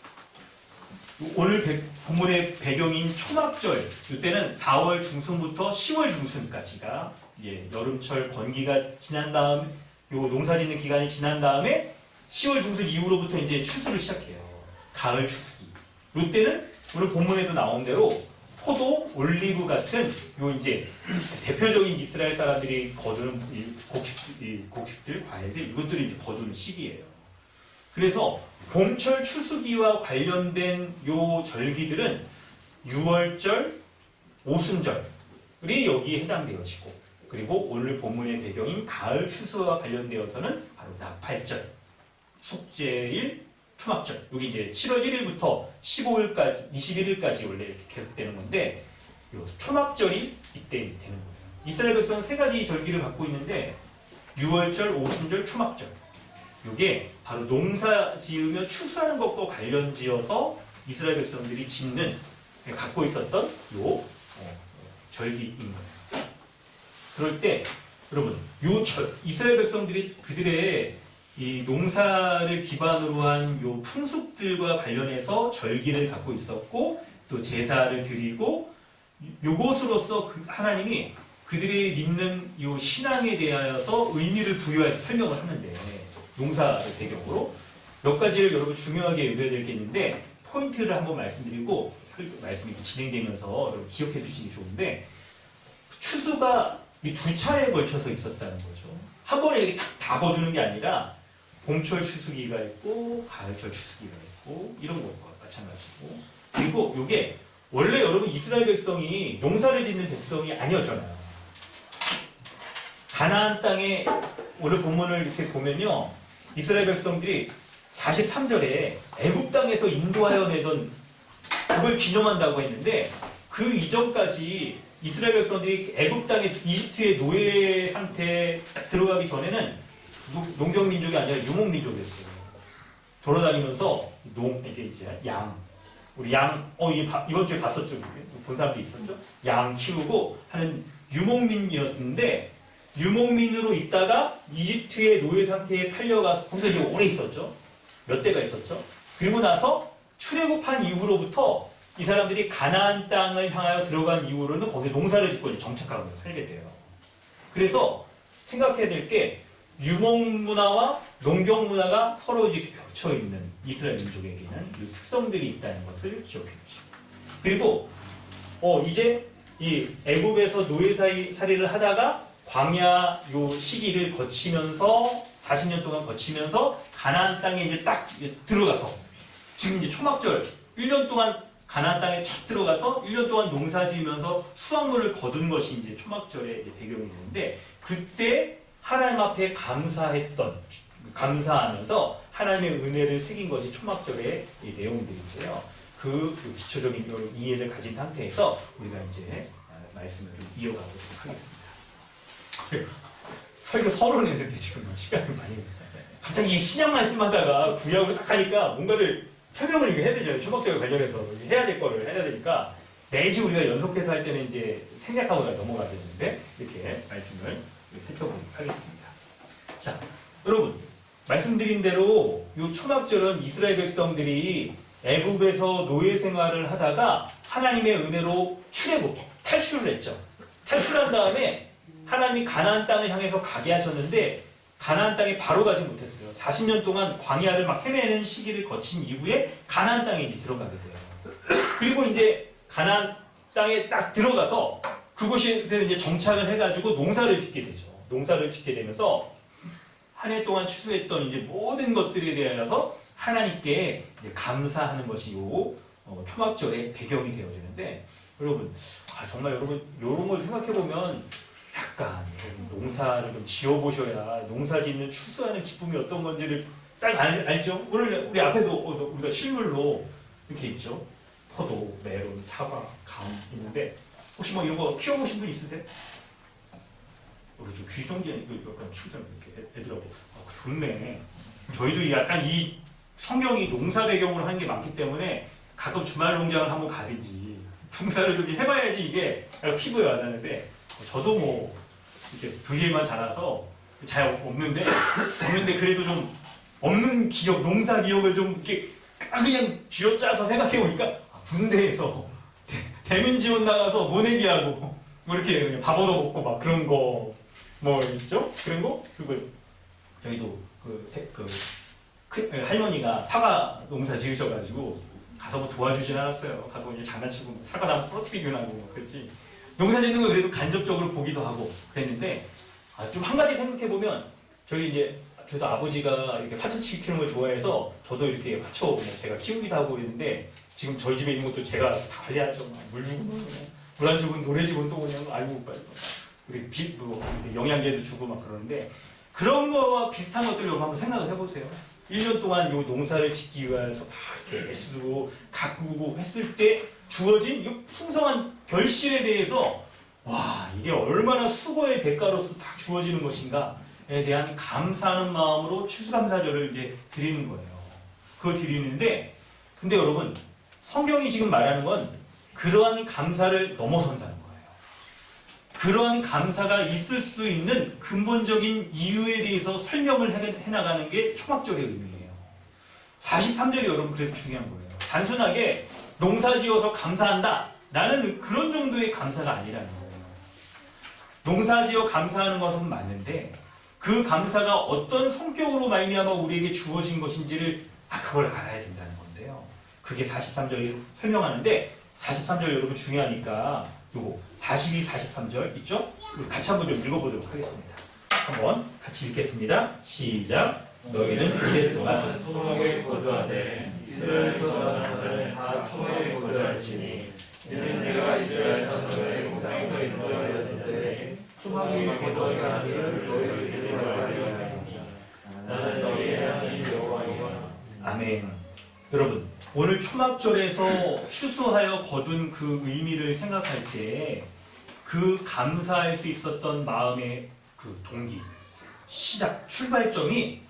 오늘 본문의 배경인 초막절, 이때는 4월 중순부터 10월 중순까지가 이제 여름철 건기가 지난 다음, 요 농사 짓는 기간이 지난 다음에 10월 중순 이후로부터 이제 추수를 시작해요. 가을 추수기. 이때는 오늘 본문에도 나온 대로 포도, 올리브 같은 요 이제 대표적인 이스라엘 사람들이 거두는 곡식들, 과일들, 이것들이 이제 거두는 시기예요. 그래서 봄철 추수기와 관련된 요 절기들은 6월절, 오순절이 여기에 해당되어지고, 그리고 오늘 본문의 배경인 가을 추수와 관련되어서는 바로 나팔절, 속죄일, 초막절. 여기 이제 7월 1일부터 15일까지, 21일까지 원래 이렇게 계속되는 건데, 요 초막절이 이때 되는 거예요. 이스라엘 백성은 세 가지 절기를 갖고 있는데, 6월절, 오순절, 초막절. 이게 바로 농사 지으며 추수하는 것과 관련지어서 이스라엘 백성들이 갖고 있었던 절기인 거예요. 그럴 때 여러분 이스라엘 백성들이 그들의 이 농사를 기반으로 한 요 풍습들과 관련해서 절기를 갖고 있었고, 또 제사를 드리고, 요것으로서 하나님이 그들이 믿는 요 신앙에 대하여서 의미를 부여해서 설명을 하는데, 농사를 배경으로 몇 가지를 여러분 중요하게 여겨야 될 게 있는데, 포인트를 한번 말씀드리고 말씀이 진행되면서 여러분 기억해 두시기 좋은데, 추수가 이 두 차례에 걸쳐서 있었다는 거죠. 한 번에 이렇게 다 거두는 게 아니라 봄철 추수기가 있고 가을철 추수기가 있고 이런 것과 마찬가지고, 그리고 이게 원래 여러분 이스라엘 백성이 농사를 짓는 백성이 아니었잖아요. 가나안 땅에 오늘 본문을 이렇게 보면요, 이스라엘 백성들이 43절에 애굽 땅에서 인도하여 내던 그걸 기념한다고 했는데, 그 이전까지 이스라엘 백성들이 애굽 땅에 이집트의 노예 상태에 들어가기 전에는 농경민족이 아니라 유목민족이었어요. 돌아다니면서 이제 우리 이번 주에 봤었죠? 본 사람도 있었죠? 양 키우고 하는 유목민이었는데, 유목민으로 있다가 이집트의 노예 상태에 팔려가서 거기서 이제 오래 있었죠. 몇 대가 있었죠. 그리고 나서 출애굽한 이후로부터 이 사람들이 가나안 땅을 향하여 들어간 이후로는 거기서 농사를 짓고 이제 정착하고 살게 돼요. 그래서 생각해야 될 게, 유목 문화와 농경 문화가 서로 이렇게 겹쳐 있는 이스라엘 민족에게는 이 특성들이 있다는 것을 기억해 주시고, 그리고 이제 이 애굽에서 노예살이를 하다가 광야 요 시기를 거치면서 40년 동안 거치면서 가나안 땅에 이제 딱 들어가서, 지금 이제 초막절 1년 동안 가나안 땅에 첫 들어가서 1년 동안 농사 지으면서 수확물을 거둔 것이 이제 초막절의 이제 배경이 되는데, 그때 하나님 앞에 감사하면서 하나님의 은혜를 새긴 것이 초막절의 내용들인데요. 그 기초적인 이해를 가진 상태에서 우리가 이제 말씀을 좀 이어가보도록 하겠습니다. 설교 서론 했는데 지금 시간이 많이 갑자기 신약 말씀하다가 구약으로 딱 하니까 뭔가를 설명을 이거 해야 되잖아요. 초막절에 관련해서 해야 될 거를 해야 되니까 매주 우리가 연속해서 할 때는 이제 생략하고 넘어가야 되는데 이렇게 말씀을 살펴보도록 하겠습니다. 자, 여러분 말씀드린 대로 이 초막절은 이스라엘 백성들이 애굽에서 노예 생활을 하다가 하나님의 은혜로 출애굽, 탈출을 했죠. 탈출한 다음에 하나님이 가나안 땅을 향해서 가게 하셨는데 가나안 땅에 바로 가지 못했어요. 40년 동안 광야를 막 헤매는 시기를 거친 이후에 가나안 땅에 이제 들어가게 돼요. 그리고 이제 가나안 땅에 딱 들어가서 그곳에서 이제 정착을 해가지고 농사를 짓게 되죠. 농사를 짓게 되면서 한 해 동안 추수했던 이제 모든 것들에 대해서 하나님께 이제 감사하는 것이 요 초막절의 배경이 되어지는데 여러분 정말 여러분 이런 걸 생각해 보면 약간 농사를 좀 지어보셔야 농사 짓는 추수하는 기쁨이 어떤 건지를 딱 알죠? 오늘 우리 앞에도 우리가 실물로 이렇게 있죠. 포도, 메론, 사과, 감 있는데 혹시 뭐 이런 거 키워보신 분 있으세요? 우리 좀 귀종제 약간 키우잖아요. 이렇게 애들하고 좋네. 저희도 약간 이 성경이 농사 배경으로 하는 게 많기 때문에 가끔 주말 농장을 한번 가든지 농사를 좀 해봐야지 이게 피부에 와닿는데 저도 뭐 이렇게 부위에만 자라서 잘 없는데 그래도 좀 없는 기억, 농사 기억을 좀 이렇게 그냥 쥐어짜서 생각해 보니까 군대에서 대면 지원 나가서 모내기하고 뭐 이렇게 밥 얻어 먹고 막 그런 거 뭐 있죠? 그런 거 그리고 저희도 할머니가 사과 농사 지으셔가지고 가서 뭐 도와주진 않았어요. 가서 그냥 장난치고 사과나무 부러뜨리기만 하고 뭐 그랬지. 농사 짓는 거 그래도 간접적으로 보기도 하고 그랬는데 좀 한 가지 생각해 보면 저도 아버지가 이렇게 화초치기 키우는 걸 좋아해서 저도 이렇게 화초 제가 키우기도 하고 그랬는데 지금 저희 집에 있는 것도 제가 다 관리하죠. 물 주고 물 안 주고 노래 주고 또 그냥 알고 우리 영양제도 주고 막 그러는데 그런 거와 비슷한 것들을 한번 생각을 해보세요. 1년 동안 요 농사를 짓기 위해서 막 이렇게 애쓰고 가꾸고 했을 때 주어진 이 풍성한 결실에 대해서 와 이게 얼마나 수고의 대가로서 다 주어지는 것인가에 대한 감사하는 마음으로 추수감사절을 이제 드리는 거예요. 그걸 드리는데 근데 여러분 성경이 지금 말하는 건 그러한 감사를 넘어선다는 거예요. 그러한 감사가 있을 수 있는 근본적인 이유에 대해서 설명을 해나가는 게 초막절의 의미예요. 43절이 여러분 그래서 중요한 거예요. 단순하게 농사 지어서 감사한다 라는 그런 정도의 감사가 아니라는 거예요. 농사 지어 감사하는 것은 맞는데 그 감사가 어떤 성격으로 말미암아 우리에게 주어진 것인지를 그걸 알아야 된다는 건데요. 그게 43절이 설명하는데 43절 여러분 중요하니까 요거 42, 43절 있죠? 우리 같이 한번 좀 읽어보도록 하겠습니다. 한번 같이 읽겠습니다. 시작. 너희는 이래 동안 초막에 거주하되 이스라엘 자손은 다 초막에 거주할지니 이는 내가 이스라엘 자손의 공상에 서 있는 너희였는데 초막에 거주하게 하기를 너희에게 말하리니 나는 너희의 하나님 여호와이라. 아멘. 여러분 오늘 초막절에서 추수하여 거둔 그 의미를 생각할 때 그 감사할 수 있었던 마음의 그 동기, 시작, 출발점이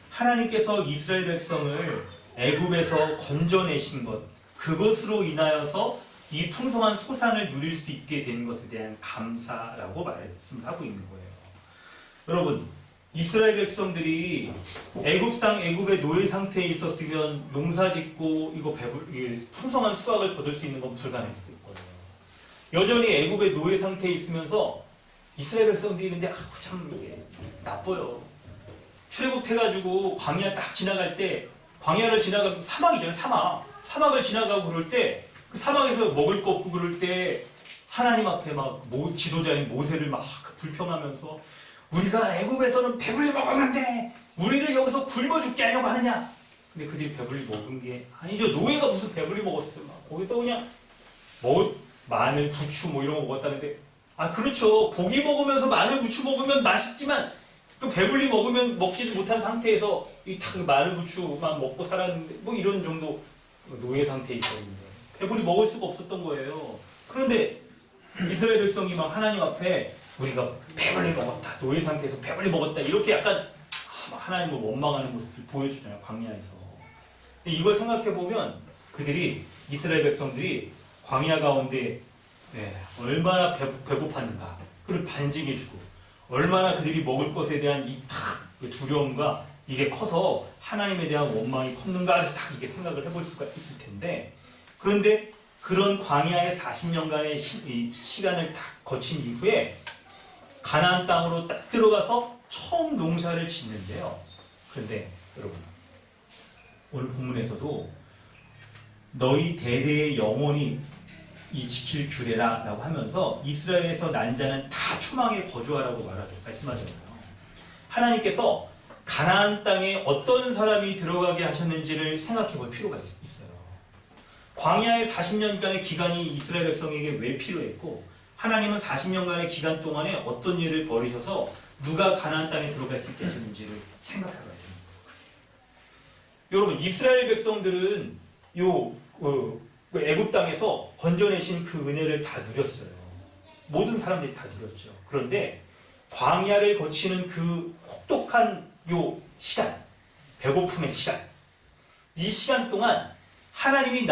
하나님께서 이스라엘 백성을 애굽에서 건져내신 것, 그것으로 인하여서 이 풍성한 소산을 누릴 수 있게 된 것에 대한 감사라고 말씀하고 있는 거예요. 여러분 이스라엘 백성들이 애굽의 노예 상태에 있었으면 농사짓고 풍성한 수확을 거둘 수 있는 건 불가능했을 거예요. 여전히 애굽의 노예 상태에 있으면서 이스라엘 백성들이 근데 참 이게 나빠요. 출애굽해가지고 광야 딱 지나갈 때 광야를 지나가고 사막이잖아요. 사막을 지나가고 그럴 때 그 사막에서 먹을 거 없고 그럴 때 하나님 앞에 막 지도자인 모세를 막 불평하면서 우리가 애굽에서는 배불리 먹었는데 우리를 여기서 굶어 죽게 하려고 하느냐? 근데 그들이 배불리 먹은 게 아니죠. 노예가 무슨 배불리 먹었어요. 막 거기서 그냥 마늘, 부추 뭐 이런 거 먹었다는데 그렇죠. 고기 먹으면서 마늘, 부추 먹으면 맛있지만 또 배불리 먹지도 못한 상태에서 이 마늘, 부추만 먹고 살았는데 뭐 이런 정도 노예 상태에 있었는데 배불리 먹을 수가 없었던 거예요. 그런데 이스라엘 백성이 막 하나님 앞에 우리가 배불리 먹었다, 노예 상태에서 배불리 먹었다 이렇게 약간 하나님을 원망하는 모습을 보여주잖아요, 광야에서. 이걸 생각해 보면 그들이, 이스라엘 백성들이 광야 가운데 얼마나 배고팠는가, 그를 반직해주고 얼마나 그들이 먹을 것에 대한 이 두려움과 이게 커서 하나님에 대한 원망이 컸는가를 딱 이게 생각을 해볼 수가 있을 텐데, 그런데 그런 광야의 40년간의 시간을 딱 거친 이후에 가나안 땅으로 딱 들어가서 처음 농사를 짓는데요. 그런데 여러분, 오늘 본문에서도 너희 대대의 영원히 이 지킬 규례라 라고 하면서 이스라엘에서 난 자는 다 초망에 거주하라고 말씀하잖아요. 하나님께서 가나안 땅에 어떤 사람이 들어가게 하셨는지를 생각해 볼 필요가 있어요. 광야의 40년간의 기간이 이스라엘 백성에게 왜 필요했고, 하나님은 40년간의 기간 동안에 어떤 일을 벌이셔서 누가 가나안 땅에 들어갈 수 있게 하셨는지를 생각해 봐야 됩니다. 여러분, 이스라엘 백성들은 애굽 땅에서 건져내신 그 은혜를 다 누렸어요. 모든 사람들이 다 누렸죠. 그런데 광야를 거치는 그 혹독한 시간, 배고픔의 시간, 이 시간 동안 하나님이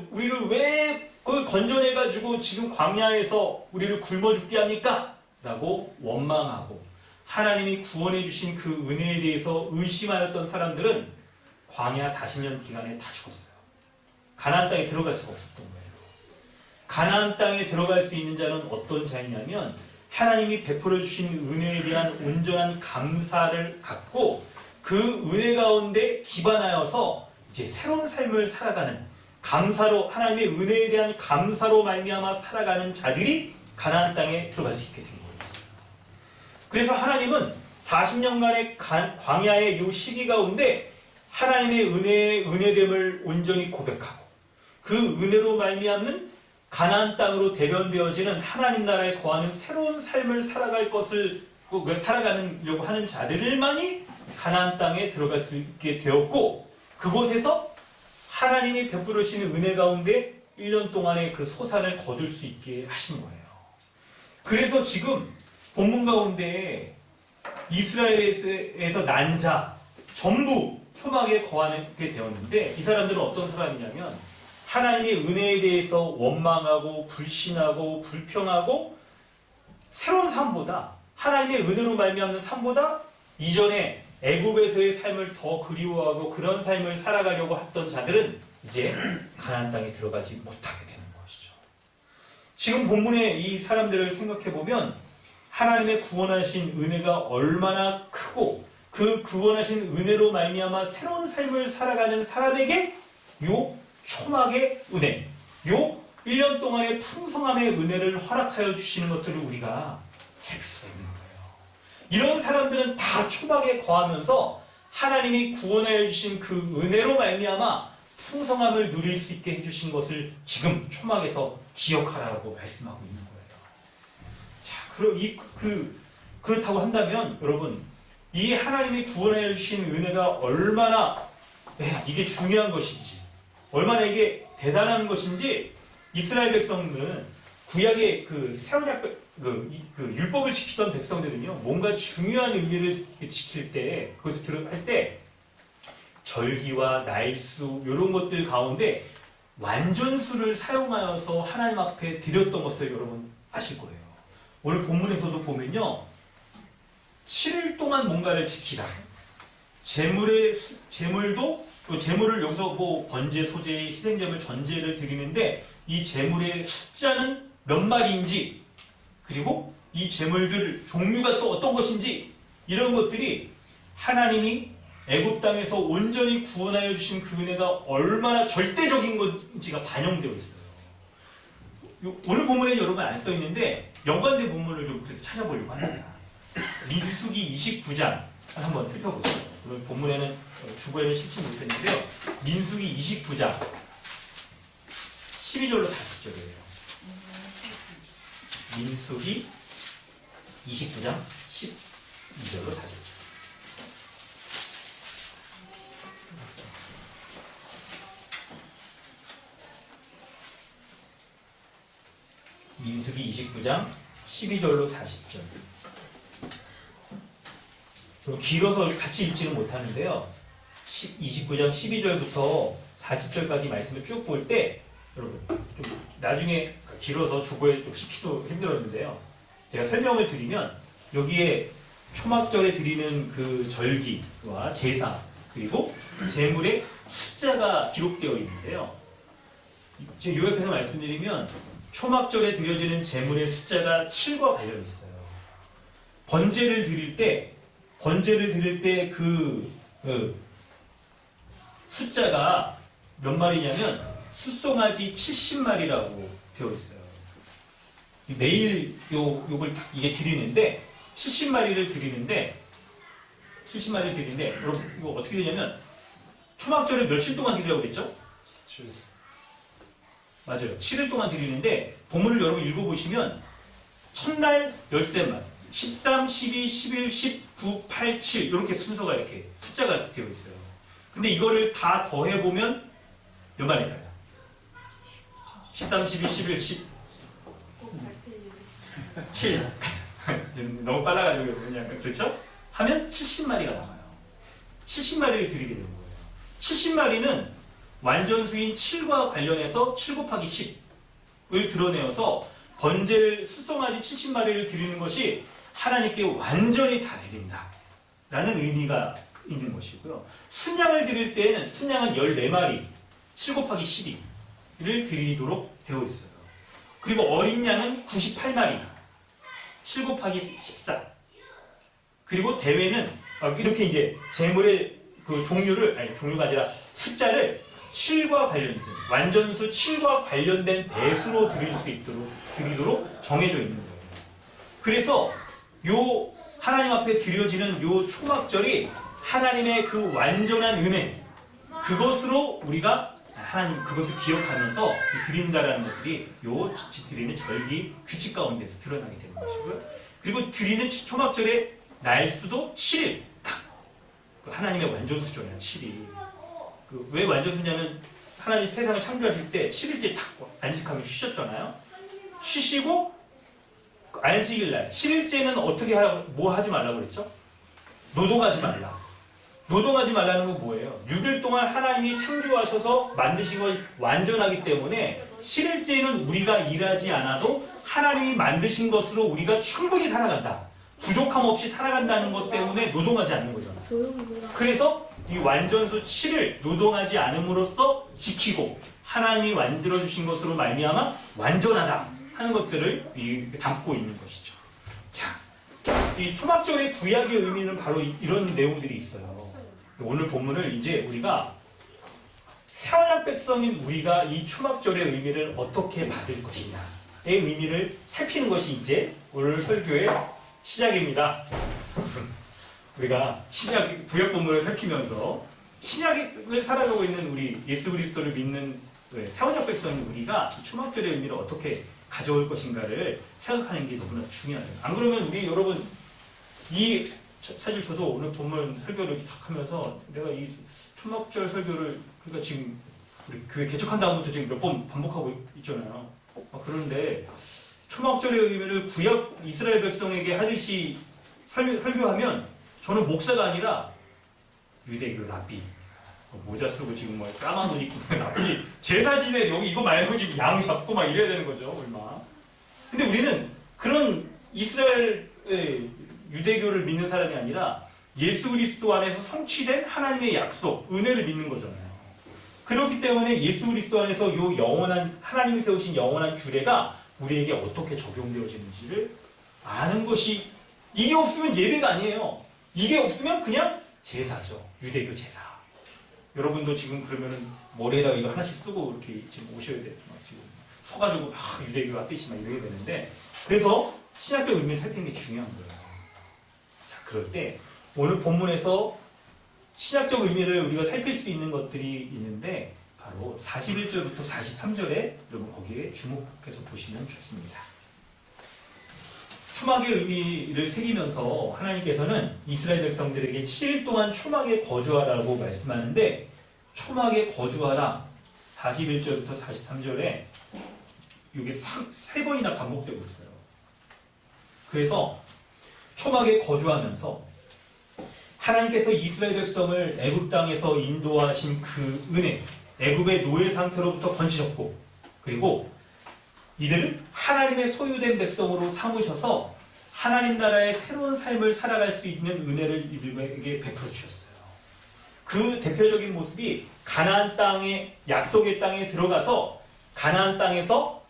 우리를 왜 건져내가지고 지금 광야에서 우리를 굶어 죽게 합니까? 라고 원망하고 하나님이 구원해 주신 그 은혜에 대해서 의심하였던 사람들은 광야 40년 기간에 다 죽었어요. 가나안 땅에 들어갈 수가 없었던 거예요. 가나안 땅에 들어갈 수 있는 자는 어떤 자이냐면, 하나님이 베풀어 주신 은혜에 대한 온전한 감사를 갖고 그 은혜 가운데 기반하여서 이제 새로운 삶을 살아가는, 감사로, 하나님의 은혜에 대한 감사로 말미암아 살아가는 자들이 가나안 땅에 들어갈 수 있게 된 거였어요. 그래서 하나님은 40년간의 광야의 이 시기 가운데 하나님의 은혜됨을 온전히 고백하고 그 은혜로 말미암는 가나안 땅으로 대변되어지는 하나님 나라에 거하는 새로운 삶을 살아가려고 하는 자들만이 가나안 땅에 들어갈 수 있게 되었고, 그곳에서 하나님이 베풀어 주시는 은혜 가운데 1년 동안의 그 소산을 거둘 수 있게 하신 거예요. 그래서 지금 본문 가운데 이스라엘에서 난 자 전부 초막에 거하게 되었는데, 이 사람들은 어떤 사람이냐면 하나님의 은혜에 대해서 원망하고 불신하고 불평하고 새로운 삶보다, 하나님의 은혜로 말미암는 삶보다 이전에 애굽에서의 삶을 더 그리워하고 그런 삶을 살아가려고 했던 자들은 이제 가나안 땅에 들어가지 못하게 되는 것이죠. 지금 본문의 이 사람들을 생각해 보면 하나님의 구원하신 은혜가 얼마나 크고 그 구원하신 은혜로 말미암아 새로운 삶을 살아가는 사람에게 요 초막의 은혜, 1년 동안의 풍성함의 은혜를 허락하여 주시는 것들을 우리가 살필 수가 있는 거예요. 이런 사람들은 다 초막에 거하면서 하나님이 구원하여 주신 그 은혜로 말미암아 풍성함을 누릴 수 있게 해주신 것을 지금 초막에서 기억하라고 말씀하고 있는 거예요. 자, 그렇다고 한다면 여러분, 이 하나님이 구원하여 주신 은혜가 얼마나 이게 중요한 것인지, 얼마나 이게 대단한 것인지, 이스라엘 백성들은 구약의 율법을 지키던 백성들은요, 뭔가 중요한 의미를 지킬 때, 그것을 들어갈 때 절기와 날수 이런 것들 가운데 완전수를 사용하여서 하나님 앞에 드렸던 것을 여러분 아실 거예요. 오늘 본문에서도 보면요, 7일 동안 뭔가를 지키라. 제물도 또 제물을 여기서 번제, 소제, 희생제물, 전제를 드리는데 이 제물의 숫자는 몇 마리인지, 그리고 이 제물들 종류가 또 어떤 것인지, 이런 것들이 하나님이 애굽 땅에서 온전히 구원하여 주신 그 은혜가 얼마나 절대적인 건지가 반영되어 있어요. 오늘 본문에 여러분 안 써 있는데 연관된 본문을 좀 그래서 찾아보려고 합니다. 민수기 29장 한번 살펴보세요. 오늘 본문에는 주보에는 실지 못했는데요. 민수기 29장 12절로 40절이에요. 민수기 29장 12절로 40절. 민수기 29장 12절로 40절. 좀 길어서 같이 읽지는 못하는데요. 29장 12절부터 40절까지 말씀을 쭉 볼 때 여러분 좀 나중에 길어서 주보에 좀 씹기도 힘들었는데요. 제가 설명을 드리면 여기에 초막절에 드리는 그 절기와 제사 그리고 제물의 숫자가 기록되어 있는데요. 제가 요약해서 말씀드리면 초막절에 드려지는 제물의 숫자가 7과 관련이 있어요. 번제를 드릴 때 그 숫자가 몇 마리냐면 숫송아지 70마리라고 되어 있어요. 매일 요걸 이게 드리는데 70마리를 드리는데 여러분 이거 어떻게 되냐면 초막절을 며칠 동안 드리라고 그랬죠? 맞아요. 7일 동안 드리는데 본문을 여러분 읽어보시면 첫날 13말 13, 12, 11, 19, 8, 7 이렇게 순서가 이렇게 숫자가 되어 있어요. 근데 이거를 다 더해보면 몇 마리일까요? 13, 12, 11, 17 너무 빨라가지고 그냥 그렇죠? 하면 70마리가 나와요. 70마리를 드리게 되는 거예요. 70마리는 완전수인 7과 관련해서 7 곱하기 10을 드러내어서 번제를 숫송아지 70마리를 드리는 것이 하나님께 완전히 다 드린다 라는 의미가 있는 것이고요. 순양을 드릴 때에는 순양은 14마리 7 곱하기 12를 드리도록 되어 있어요. 그리고 어린 양은 98마리 7 곱하기 14 그리고 대회는 이렇게 이제 제물의 그 종류가 아니라 숫자를 7과 관련된 완전수 7과 관련된 배수로 드리도록 정해져 있는 거예요. 그래서 요 하나님 앞에 드려지는 요 초막절이 하나님의 그 완전한 은혜 그것으로 우리가 하나님 그것을 기억하면서 드린다라는 것들이 요 드리는 절기 규칙 가운데 드러나게 되는 것이고요. 그리고 드리는 초막절의 날수도 7일 딱 하나님의 완전수잖아요. 7일. 왜 완전수냐면 하나님 세상을 창조하실 때 7일째 딱 안식하며 쉬셨잖아요. 쉬시고 안식일날 7일째는 어떻게 뭐 하지 말라고 그랬죠? 노동하지 말라. 노동하지 말라는 건 뭐예요? 6일 동안 하나님이 창조하셔서 만드신 걸 완전하기 때문에 7일째는 우리가 일하지 않아도 하나님이 만드신 것으로 우리가 충분히 살아간다. 부족함 없이 살아간다는 것 때문에 노동하지 않는 거잖아요. 그래서 이 완전수 7을 노동하지 않음으로써 지키고 하나님이 만들어주신 것으로 말미암아 완전하다 하는 것들을 담고 있는 것이죠. 자, 이 초막절의 구약의 의미는 바로 이런 내용들이 있어요. 오늘 본문을 이제 우리가 새언약 백성인 우리가 이 초막절의 의미를 어떻게 받을 것이냐의 의미를 살피는 것이 이제 오늘 설교의 시작입니다. 우리가 구약 본문을 살피면서 신약을 살아가고 있는 우리 예수 그리스도를 믿는 새언약 백성인 우리가 초막절의 의미를 어떻게 가져올 것인가를 생각하는 게 너무나 중요해요. 안 그러면 우리 여러분 사실 저도 오늘 본문 설교를 딱 하면서 내가 이 초막절 설교를 그러니까 지금 우리 교회 개척한 다음부터 지금 몇 번 반복하고 있잖아요. 그런데 초막절의 의미를 구약 이스라엘 백성에게 하듯이 설교하면 저는 목사가 아니라 유대교 랍비 모자 쓰고 지금 뭐 까만 옷 입고 랍비 제사 지내 여기 이거 말고 지금 양 잡고 막 이래야 되는 거죠 얼마. 근데 우리는 그런 이스라엘의 유대교를 믿는 사람이 아니라 예수 그리스도 안에서 성취된 하나님의 약속, 은혜를 믿는 거잖아요. 그렇기 때문에 예수 그리스도 안에서 요 영원한 하나님이 세우신 영원한 규례가 우리에게 어떻게 적용되어지는지를 아는 것이 이게 없으면 예배가 아니에요. 이게 없으면 그냥 제사죠. 유대교 제사. 여러분도 지금 그러면은 머리에다가 이거 하나씩 쓰고 이렇게 지금 오셔야 돼요. 지금 서가지고 유대교가 뜻이 막 이러게 되는데 그래서 신학적 의미를 살피는 게 중요한 거예요. 그럴 때 오늘 본문에서 신학적 의미를 우리가 살필 수 있는 것들이 있는데 바로 41절부터 43절에 여러분 거기에 주목해서 보시면 좋습니다. 초막의 의미를 새기면서 하나님께서는 이스라엘 백성들에게 7일 동안 초막에 거주하라고 말씀하는데 초막에 거주하라 41절부터 43절에 이게 세 번이나 반복되고 있어요. 그래서 초막에 거주하면서 하나님께서 이스라엘 백성을 애굽 땅에서 인도하신 그 은혜, 애굽의 노예 상태로부터 건지셨고, 그리고 이들을 하나님의 소유된 백성으로 삼으셔서 하나님 나라의 새로운 삶을 살아갈 수 있는 은혜를 이들에게 베풀어 주셨어요. 그 대표적인 모습이 가나안 땅에, 약속의 땅에 들어가서 가나안 땅에서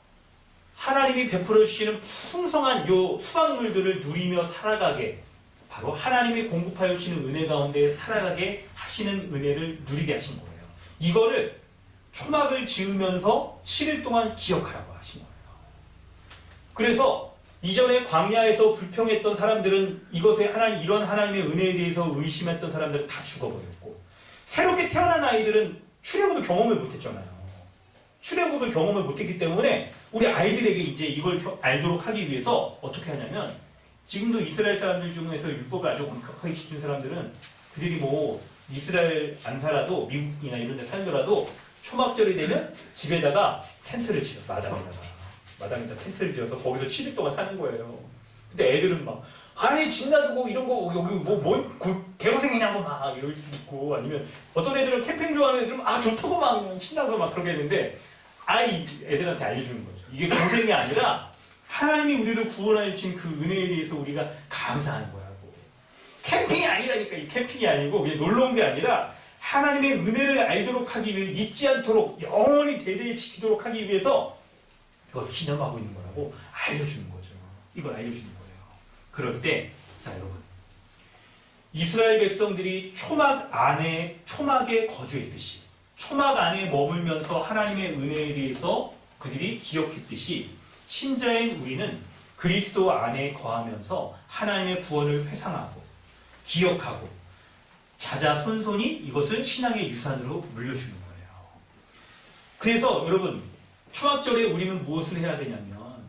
하나님이 베풀어 주시는 풍성한 요 수확물들을 누리며 살아가게, 바로 하나님이 공급하여 주시는 은혜 가운데 살아가게 하시는 은혜를 누리게 하신 거예요. 이거를 초막을 지으면서 7일 동안 기억하라고 하신 거예요. 그래서 이전에 광야에서 불평했던 사람들은 이것에 이런 하나님의 은혜에 대해서 의심했던 사람들은 다 죽어버렸고, 새롭게 태어난 아이들은 출애굽을 경험을 못했잖아요. 출애굽을 경험을 못했기 때문에 우리 아이들에게 이제 이걸 알도록 하기 위해서 어떻게 하냐면, 지금도 이스라엘 사람들 중에서 율법을 아주 엄격하게 지킨 사람들은 그들이 뭐 이스라엘 안 살아도 미국이나 이런 데 살더라도 초막절이 되면 집에다가 텐트를 치요. 마당에다 텐트를 지어서 거기서 7일 동안 사는 거예요. 근데 애들은 막 아니 진나두고 이런 거 여기 뭐 개고생이냐고 막 이럴 수 있고, 아니면 어떤 애들은 캠핑 좋아하는 애들은 좋다고 막 신나서 막 그러게 했는데, 애들한테 알려주는 거죠. 이게 고생이 아니라 하나님이 우리를 구원하여 주신 그 은혜에 대해서 우리가 감사하는 거라고. 캠핑이 아니라니까. 이 캠핑이 아니고 그냥 놀러 온 게 아니라 하나님의 은혜를 알도록 하기 위해, 잊지 않도록 영원히 대대에 지키도록 하기 위해서 그걸 기념하고 있는 거라고 알려주는 거죠. 이걸 알려주는 거예요. 그럴 때, 자 여러분, 이스라엘 백성들이 초막에 거주했듯이, 초막 안에 머물면서 하나님의 은혜에 대해서 그들이 기억했듯이, 신자인 우리는 그리스도 안에 거하면서 하나님의 구원을 회상하고 기억하고 자자손손이 이것을 신앙의 유산으로 물려주는 거예요. 그래서 여러분, 초막절에 우리는 무엇을 해야 되냐면,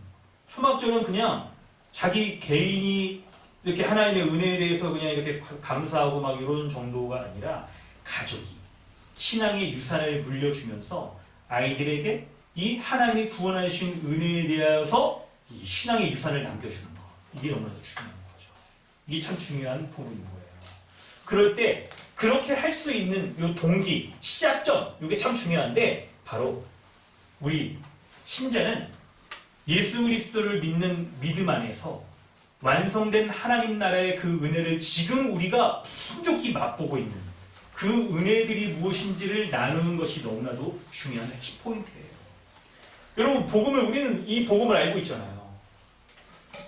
초막절은 그냥 자기 개인이 이렇게 하나님의 은혜에 대해서 그냥 이렇게 감사하고 막 이런 정도가 아니라, 가족이 신앙의 유산을 물려주면서 아이들에게 이 하나님이 구원하신 은혜에 대해서 이 신앙의 유산을 남겨주는 거. 이게 너무나도 중요한 거죠. 이게 참 중요한 부분인 거예요. 그럴 때 그렇게 할 수 있는 요 동기, 시작점, 이게 참 중요한데, 바로 우리 신자는 예수 그리스도를 믿는 믿음 안에서 완성된 하나님 나라의 그 은혜를 지금 우리가 풍족히 맛보고 있는 그 은혜들이 무엇인지를 나누는 것이 너무나도 중요한 핵심 포인트예요. 여러분, 우리는 이 복음을 알고 있잖아요.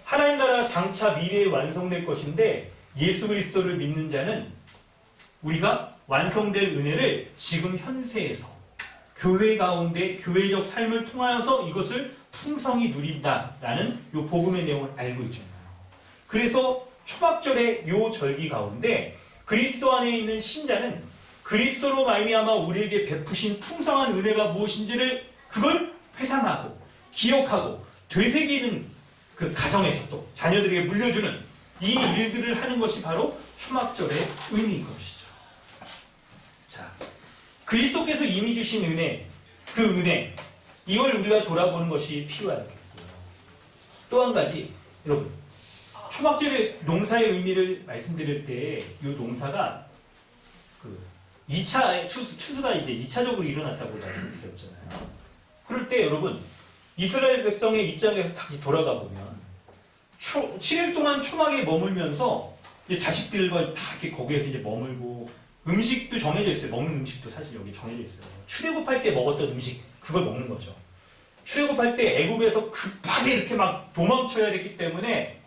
하나님 나라가 장차 미래에 완성될 것인데, 예수 그리스도를 믿는 자는 우리가 완성될 은혜를 지금 현세에서 교회 가운데 교회적 삶을 통하여서 이것을 풍성히 누린다라는 이 복음의 내용을 알고 있잖아요. 그래서 초막절의 이 절기 가운데 그리스도 안에 있는 신자는 그리스도로 말미암아 우리에게 베푸신 풍성한 은혜가 무엇인지를 그걸 회상하고 기억하고 되새기는 그 가정에서 또 자녀들에게 물려주는 이 일들을 하는 것이 바로 초막절의 의미인 것이죠. 자, 그리스도께서 이미 주신 은혜, 그 은혜, 이걸 우리가 돌아보는 것이 필요하겠고요. 또 한 가지, 여러분, 초막절의 농사의 의미를 말씀드릴 때 이 농사가 그 2차 추수가 이제 2차적으로 일어났다고 말씀드렸잖아요. 그럴 때 여러분, 이스라엘 백성의 입장에서 다시 돌아가 보면 7일 동안 초막에 머물면서 이제 자식들과 다 이렇게 거기에서 이제 머물고, 음식도 정해져 있어요. 먹는 음식도 사실 여기 정해져 있어요. 출애굽할 때 먹었던 음식, 그걸 먹는 거죠. 출애굽할 때 애굽에서 급하게 이렇게 막 도망쳐야 됐기 때문에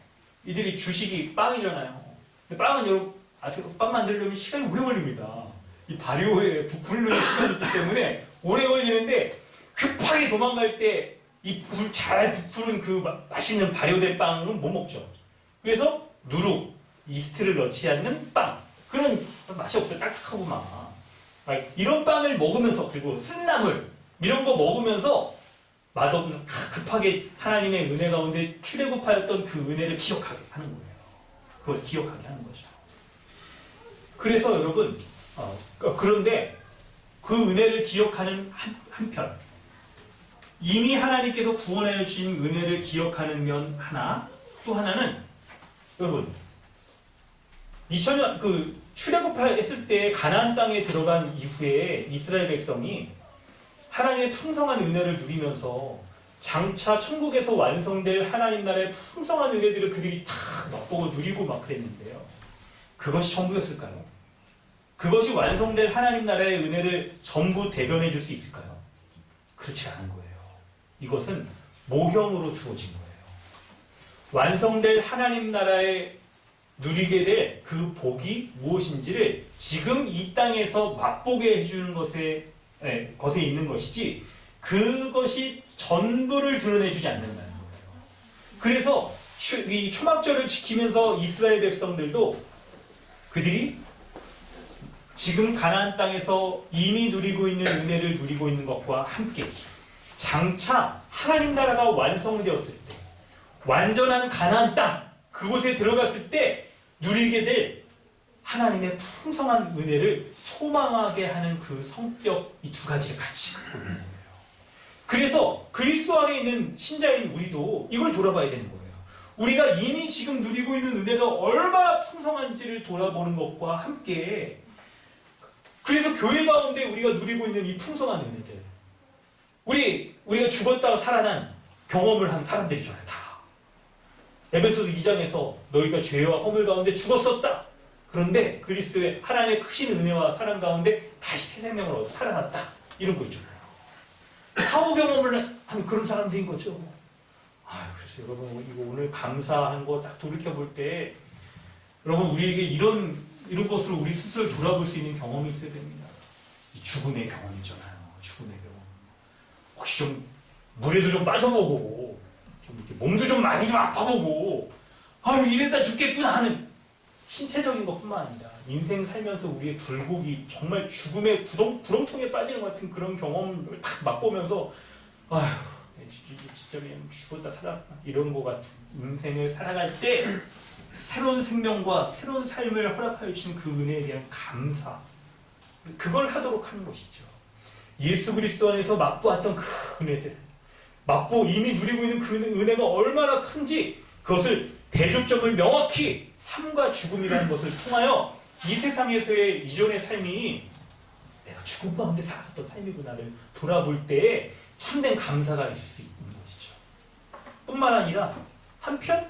이들이 주식이 빵이잖아요. 빵은 여러분 아세요? 빵 만들려면 시간이 오래 걸립니다. 이 발효에 부풀는 시간이 있기 때문에 오래 걸리는데, 급하게 도망갈 때 이 잘 부풀은 그 맛있는 발효된 빵은 못 먹죠. 그래서 누룩, 이스트를 넣지 않는 빵, 그런 맛이 없어요. 딱딱하고 막 이런 빵을 먹으면서, 그리고 쓴나물 이런 거 먹으면서 맛없는 급하게 하나님의 은혜 가운데 출애굽하였던 그 은혜를 기억하게 하는 거예요. 그걸 기억하게 하는 거죠. 그래서 여러분, 그런데 그 은혜를 기억하는 한편, 이미 하나님께서 구원하여 주신 은혜를 기억하는 면 하나, 또 하나는 여러분 2000년 출애굽했을 때 가나안 땅에 들어간 이후에 이스라엘 백성이 하나님의 풍성한 은혜를 누리면서 장차 천국에서 완성될 하나님 나라의 풍성한 은혜들을 그들이 다 맛보고 누리고 막 그랬는데요. 그것이 전부였을까요? 그것이 완성될 하나님 나라의 은혜를 전부 대변해 줄 수 있을까요? 그렇지 않은 거예요. 이것은 모형으로 주어진 거예요. 완성될 하나님 나라에 누리게 될 그 복이 무엇인지를 지금 이 땅에서 맛보게 해주는 것에 있는 것이지 그것이 전부를 드러내주지 않는다는 거예요. 그래서 이 초막절을 지키면서 이스라엘 백성들도 그들이 지금 가나안 땅에서 이미 누리고 있는 은혜를 누리고 있는 것과 함께 장차 하나님 나라가 완성되었을 때 완전한 가나안 땅 그곳에 들어갔을 때 누리게 될 하나님의 풍성한 은혜를 소망하게 하는 그 성격 이 두 가지를 같이 갖고 있는 거예요. 그래서 그리스도 안에 있는 신자인 우리도 이걸 돌아봐야 되는 거예요. 우리가 이미 지금 누리고 있는 은혜가 얼마나 풍성한지를 돌아보는 것과 함께 그래서 교회 가운데 우리가 누리고 있는 이 풍성한 은혜들 우리가 죽었다가 살아난 경험을 한 사람들이잖아요. 다. 에베소서 2장에서 너희가 죄와 허물 가운데 죽었었다. 그런데 그리스도의 하나님의 크신 은혜와 사랑 가운데 다시 새 생명을 얻어 살아났다. 이런 거 있잖아요. 사후 경험을 한 그런 사람들인 거죠. 그래서 여러분 이거 오늘 감사한 거 딱 돌이켜볼 때 여러분 우리에게 이런 것으로 우리 스스로 돌아볼 수 있는 경험이 있어야 됩니다. 이 죽음의 경험이잖아요. 죽음의 경험. 혹시 좀 물에도 좀 빠져보고 좀 이렇게 몸도 좀 많이 좀 아파보고 이랬다 죽겠구나 하는 신체적인 것뿐만 아니라 인생 살면서 우리의 굴곡이 정말 죽음의 구렁텅이에 빠지는 것 같은 그런 경험을 딱 맛보면서 진짜 그냥 죽었다 살았구나 이런 것 같은 인생을 살아갈 때 새로운 생명과 새로운 삶을 허락하여 주신 그 은혜에 대한 감사 그걸 하도록 하는 것이죠. 예수 그리스도 안에서 맛보았던 그 은혜들 이미 누리고 있는 그 은혜가 얼마나 큰지 그것을 대조점을 명확히 삶과 죽음이라는 것을 통하여 이 세상에서의 이전의 삶이 내가 죽음 가운데 살았던 삶이구나를 돌아볼 때에 참된 감사가 있을 수 있는 것이죠. 뿐만 아니라 한편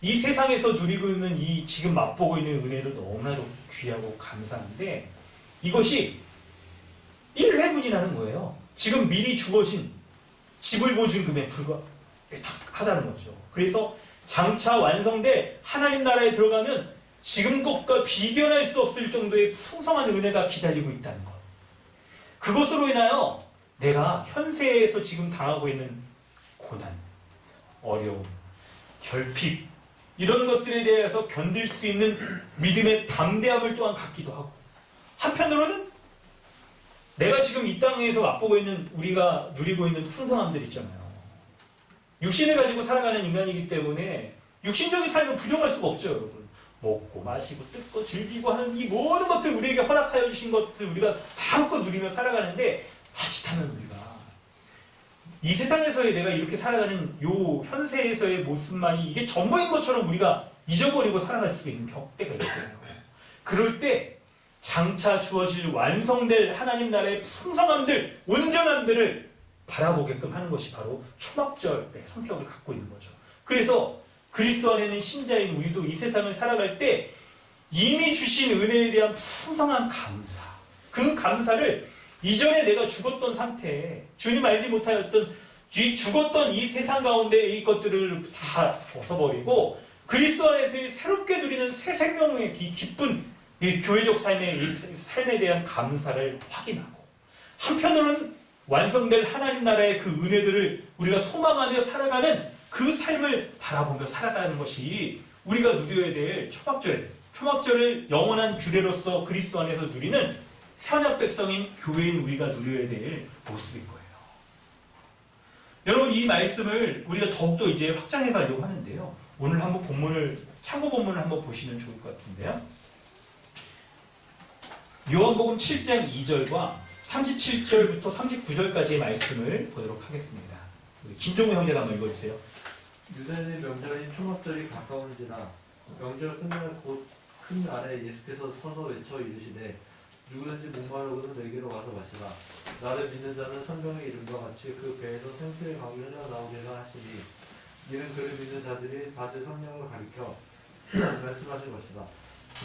이 세상에서 누리고 있는 이 지금 맛보고 있는 은혜도 너무나도 귀하고 감사한데 이것이 1회분이라는 거예요. 지금 미리 주어진 지불 보증금에 불과하다는 거죠. 그래서 장차 완성돼 하나님 나라에 들어가면 지금 것과 비견할 수 없을 정도의 풍성한 은혜가 기다리고 있다는 것. 그것으로 인하여 내가 현세에서 지금 당하고 있는 고난, 어려움, 결핍 이런 것들에 대해서 견딜 수 있는 믿음의 담대함을 또한 갖기도 하고 한편으로는 내가 지금 이 땅에서 맛보고 있는 우리가 누리고 있는 풍성함들 있잖아요. 육신을 가지고 살아가는 인간이기 때문에 육신적인 삶은 부정할 수가 없죠. 여러분. 먹고 마시고 뜯고 즐기고 하는 이 모든 것들 우리에게 허락하여 주신 것들 우리가 마음껏 누리며 살아가는데 자칫하면 우리가 이 세상에서의 내가 이렇게 살아가는 요 현세에서의 모습만이 이게 전부인 것처럼 우리가 잊어버리고 살아갈 수 있는 때가 있어요. 그럴 때 장차 주어질 완성될 하나님 나라의 풍성함들, 온전함들을 바라보게끔 하는 것이 바로 초막절의 성격을 갖고 있는 거죠. 그래서 그리스도 안에 있는 신자인 우리도 이 세상을 살아갈 때 이미 주신 은혜에 대한 풍성한 감사, 그 감사를 이전에 내가 죽었던 상태에 주님 알지 못하였던 죽었던 이 세상 가운데 이 것들을 다 벗어버리고 그리스도 안에서 새롭게 누리는 새 생명의 기쁜 이 교회적 삶의 이 삶에 대한 감사를 확인하고 한편으로는 완성될 하나님 나라의 그 은혜들을 우리가 소망하며 살아가는 그 삶을 바라보며 살아가는 것이 우리가 누려야 될 초막절을 영원한 규례로서 그리스도 안에서 누리는 선약 백성인 교회인 우리가 누려야 될 모습인 거예요. 여러분 이 말씀을 우리가 더욱더 이제 확장해 가려고 하는데요. 오늘 한번 참고 본문을 한번 보시면 좋을 것 같은데요. 요한복음 7장 2절과 37절부터 39절까지의 말씀을 보도록 하겠습니다. 김종우 형제가 한번 읽어주세요. 유대인의 명절인 초막절이 가까운지라 명절 끝날 곧 큰 날에 예수께서 서서 외쳐 이르시되 누구든지 목마르거든 내게로 와서 마시라. 나를 믿는 자는 성경의 이름과 같이 그 배에서 생수의 강이 흘러나오리라 하시니 이는 그를 믿는 자들이 받을 성령을 가리켜 말씀하신 것이다.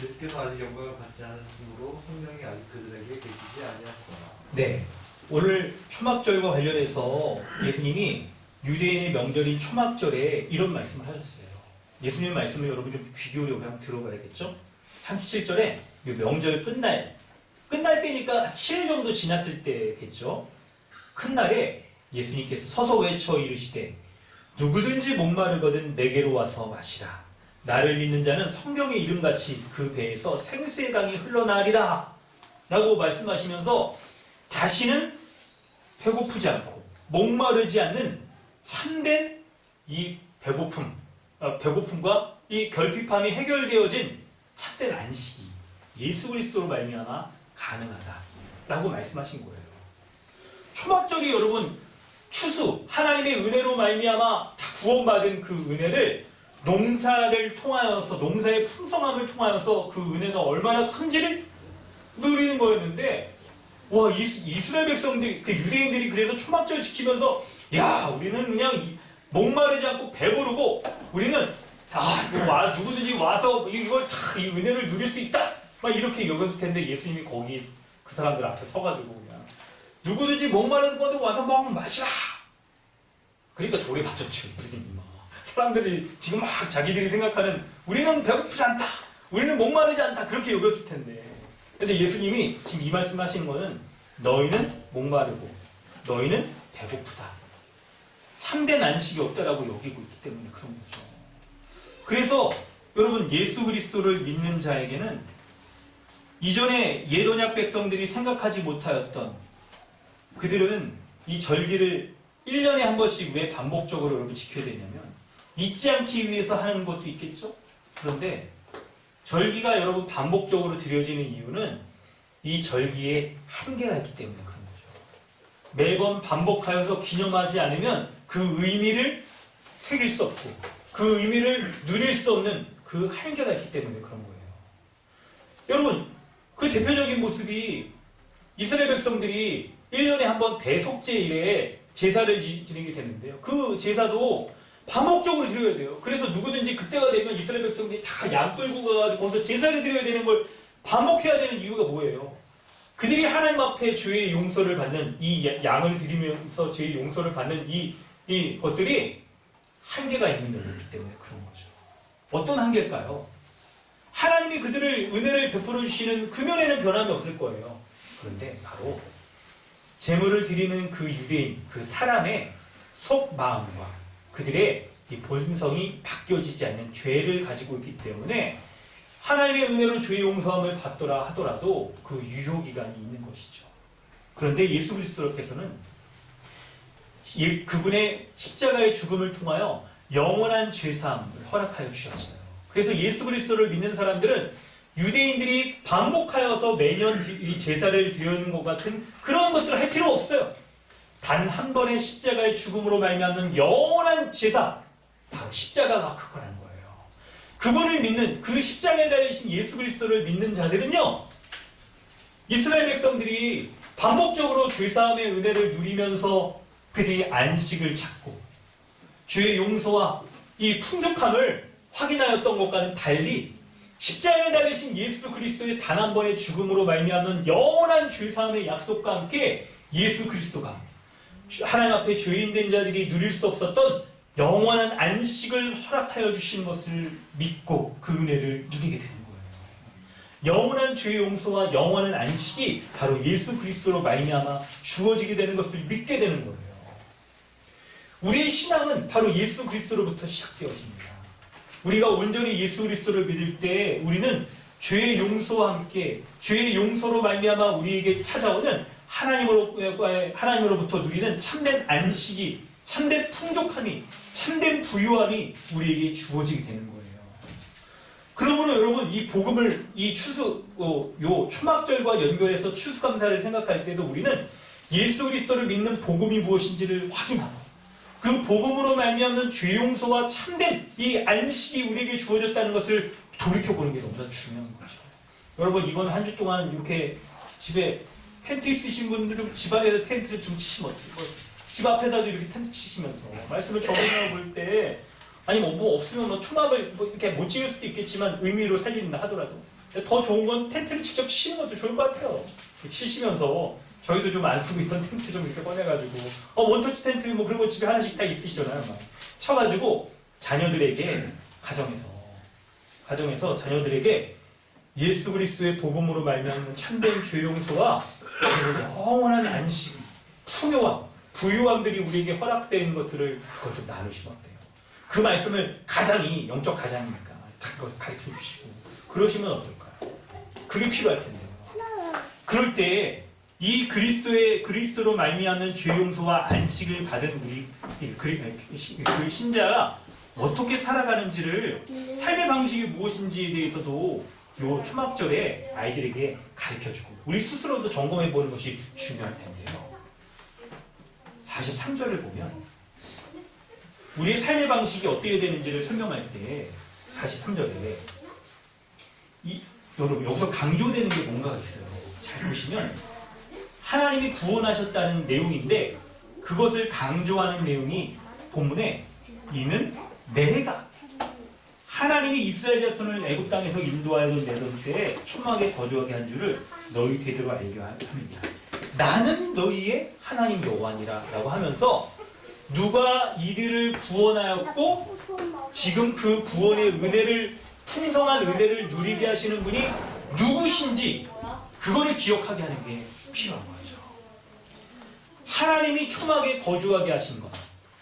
예수께서 아직 영광을 받지 않으심으로 성령이 아직 그들에게 계시지 아니하시더라. 네, 오늘 초막절과 관련해서 예수님이 유대인의 명절인 초막절에 이런 말씀을 하셨어요. 예수님의 말씀을 여러분 좀 귀 기울여 한번 들어봐야겠죠? 37절에 명절 끝날 때니까 7일 정도 지났을 때겠죠? 큰 날에 예수님께서 서서 외쳐 이르시되 누구든지 목마르거든 내게로 와서 마시라. 나를 믿는 자는 성경의 이름같이 그 배에서 생수의 강이 흘러나리라 라고 말씀하시면서 다시는 배고프지 않고 목마르지 않는 참된 이 배고픔과 이 결핍함이 해결되어진 참된 안식이 예수 그리스도로 말미암아 가능하다라고 말씀하신 거예요. 초막절이 여러분 추수 하나님의 은혜로 말미암아 다 구원받은 그 은혜를 농사를 통하여서 농사의 풍성함을 통하여서 그 은혜가 얼마나 큰지를 누리는 거였는데 와 이스라엘 백성들이 그 유대인들이 그래서 초막절 지키면서 야 우리는 그냥 목마르지 않고 배부르고 우리는 이거 누구든지 와서 이걸 다 이 은혜를 누릴 수 있다 막 이렇게 여겼을 텐데 예수님이 거기 그 사람들 앞에 서가지고 그냥 누구든지 목마르거든 와서 마시라. 그러니까 돌에 맞았죠. 사람들이 지금 막 자기들이 생각하는 우리는 배고프지 않다, 우리는 목마르지 않다 그렇게 여겼을 텐데. 근데 예수님이 지금 이 말씀하시는 거는 너희는 목마르고 너희는 배고프다. 참된 안식이 없다라고 여기고 있기 때문에 그런 거죠. 그래서 여러분 예수 그리스도를 믿는 자에게는 이전에 예언약 백성들이 생각하지 못하였던 그들은 이 절기를 1년에 한 번씩 왜 반복적으로 여러분 지켜야 되냐면 잊지 않기 위해서 하는 것도 있겠죠? 그런데 절기가 여러분 반복적으로 드려지는 이유는 이 절기에 한계가 있기 때문에 그런 거죠. 매번 반복하여서 기념하지 않으면 그 의미를 새길 수 없고 그 의미를 누릴 수 없는 그 한계가 있기 때문에 그런 거예요. 여러분 그 대표적인 모습이 이스라엘 백성들이 1년에 한 번 대속제일에 제사를 지내게 되는데요. 그 제사도 반복적으로 드려야 돼요. 그래서 누구든지 그때가 되면 이스라엘 백성들이 다 양 끌고 가가지고 거기서 제사를 드려야 되는 걸 반복해야 되는 이유가 뭐예요? 그들이 하나님 앞에 죄의 용서를 받는 이 양을 드리면서 죄의 용서를 받는 이 것들이 한계가 있는 것이기 때문에 그런 거죠. 어떤 한계일까요? 하나님이 그들을 은혜를 베풀어 주시는 그 면에는 변함이 없을 거예요. 그런데 바로 제물을 드리는 그 유대인, 그 사람의 속마음과 그들의 이 본성이 바뀌어지지 않는 죄를 가지고 있기 때문에 하나님의 은혜로 죄의 용서함을 받더라 하더라도 그 유효기간이 있는 것이죠. 그런데 예수 그리스도께서는 그분의 십자가의 죽음을 통하여 영원한 죄사함을 허락하여 주셨어요. 그래서 예수 그리스도를 믿는 사람들은 유대인들이 반복하여서 매년 이 제사를 드리는 것 같은 그런 것들을 할 필요 없어요. 단 한 번의 십자가의 죽음으로 말미암는 영원한 제사, 바로 십자가가 그거라는 거예요. 그분을 믿는 그 십자가에 달리신 예수 그리스도를 믿는 자들은요, 이스라엘 백성들이 반복적으로 죄사함의 은혜를 누리면서 그들이 안식을 찾고 죄의 용서와 이 풍족함을 확인하였던 것과는 달리 십자가에 달리신 예수 그리스도의 단 한 번의 죽음으로 말미암는 영원한 죄사함의 약속과 함께 예수 그리스도가 하나님 앞에 죄인된 자들이 누릴 수 없었던 영원한 안식을 허락하여 주신 것을 믿고 그 은혜를 누리게 되는 거예요. 영원한 죄의 용서와 영원한 안식이 바로 예수 그리스도로 말미암아 주어지게 되는 것을 믿게 되는 거예요. 우리의 신앙은 바로 예수 그리스도로부터 시작되어집니다. 우리가 온전히 예수 그리스도를 믿을 때 우리는 죄의 용서와 함께 죄의 용서로 말미암아 우리에게 찾아오는 하나님으로부터 누리는 참된 안식이, 참된 풍족함이, 참된 부유함이 우리에게 주어지게 되는 거예요. 그러므로 여러분 이 복음을 이 요 초막절과 연결해서 추수감사를 생각할 때도 우리는 예수 그리스도를 믿는 복음이 무엇인지를 확인하고 그 복음으로 말미암는 죄 용서와 참된 이 안식이 우리에게 주어졌다는 것을 돌이켜보는 게 너무나 중요한 거죠. 여러분 이번 한 주 동안 이렇게 집에 텐트 있으신 분들은 집안에서 텐트를 좀 치시면 어때요? 집 앞에다도 이렇게 텐트 치시면서 말씀을 적용해 볼 때 아니 뭐 없으면 뭐 초막을 뭐 이렇게 못 지을 수도 있겠지만 의미로 살린다 하더라도 더 좋은 건 텐트를 직접 치시는 것도 좋을 것 같아요. 치시면서 저희도 좀 안 쓰고 있던 텐트 좀 이렇게 꺼내가지고 원터치 텐트 뭐 그런 거 집에 하나씩 다 있으시잖아요. 막 쳐가지고 자녀들에게 가정에서 자녀들에게 예수 그리스도의 복음으로 말미암는 참된 죄 용서와 영원한 안식, 풍요함, 부유함들이 우리에게 허락되는 것들을 그걸 좀 나누시면 어때요? 그 말씀을 가장이 영적 가장이니까 그걸 가르쳐 주시고 그러시면 어떨까요? 그게 필요할 텐데요. 그럴 때 이 그리스도로 말미암는 죄 용서와 안식을 받은 우리 그 신자가 어떻게 살아가는지를 삶의 방식이 무엇인지에 대해서도 요 초막절에 아이들에게 가르쳐주고 우리 스스로도 점검해 보는 것이 중요할 텐데요. 43절을 보면 우리의 삶의 방식이 어떻게 되는지를 설명할 때 43절에 여러분 여기서 강조되는 게 뭔가 있어요. 잘 보시면 하나님이 구원하셨다는 내용인데 그것을 강조하는 내용이 본문에 이는 내가 하나님이 이스라엘 자손을 애굽 땅에서 인도하여 내던 때에 초막에 거주하게 한 줄을 너희 대대로 알게 함이니라. 나는 너희의 하나님 여호와니라 라고 하면서 누가 이들을 구원하였고 지금 그 구원의 은혜를 풍성한 은혜를 누리게 하시는 분이 누구신지 그거를 기억하게 하는 게 필요한 거죠. 하나님이 초막에 거주하게 하신 것,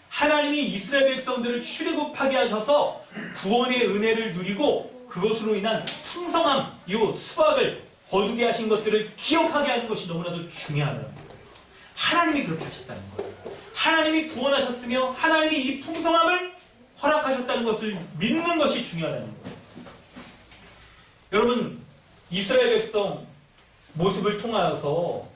하나님이 이스라엘 백성들을 출애굽하게 하셔서 구원의 은혜를 누리고 그것으로 인한 풍성함, 이 수박을 거두게 하신 것들을 기억하게 하는 것이 너무나도 중요하다는 거예요. 하나님이 그렇게 하셨다는 거예요. 하나님이 구원하셨으며 하나님이 이 풍성함을 허락하셨다는 것을 믿는 것이 중요하다는 거예요. 여러분, 이스라엘 백성 모습을 통하여서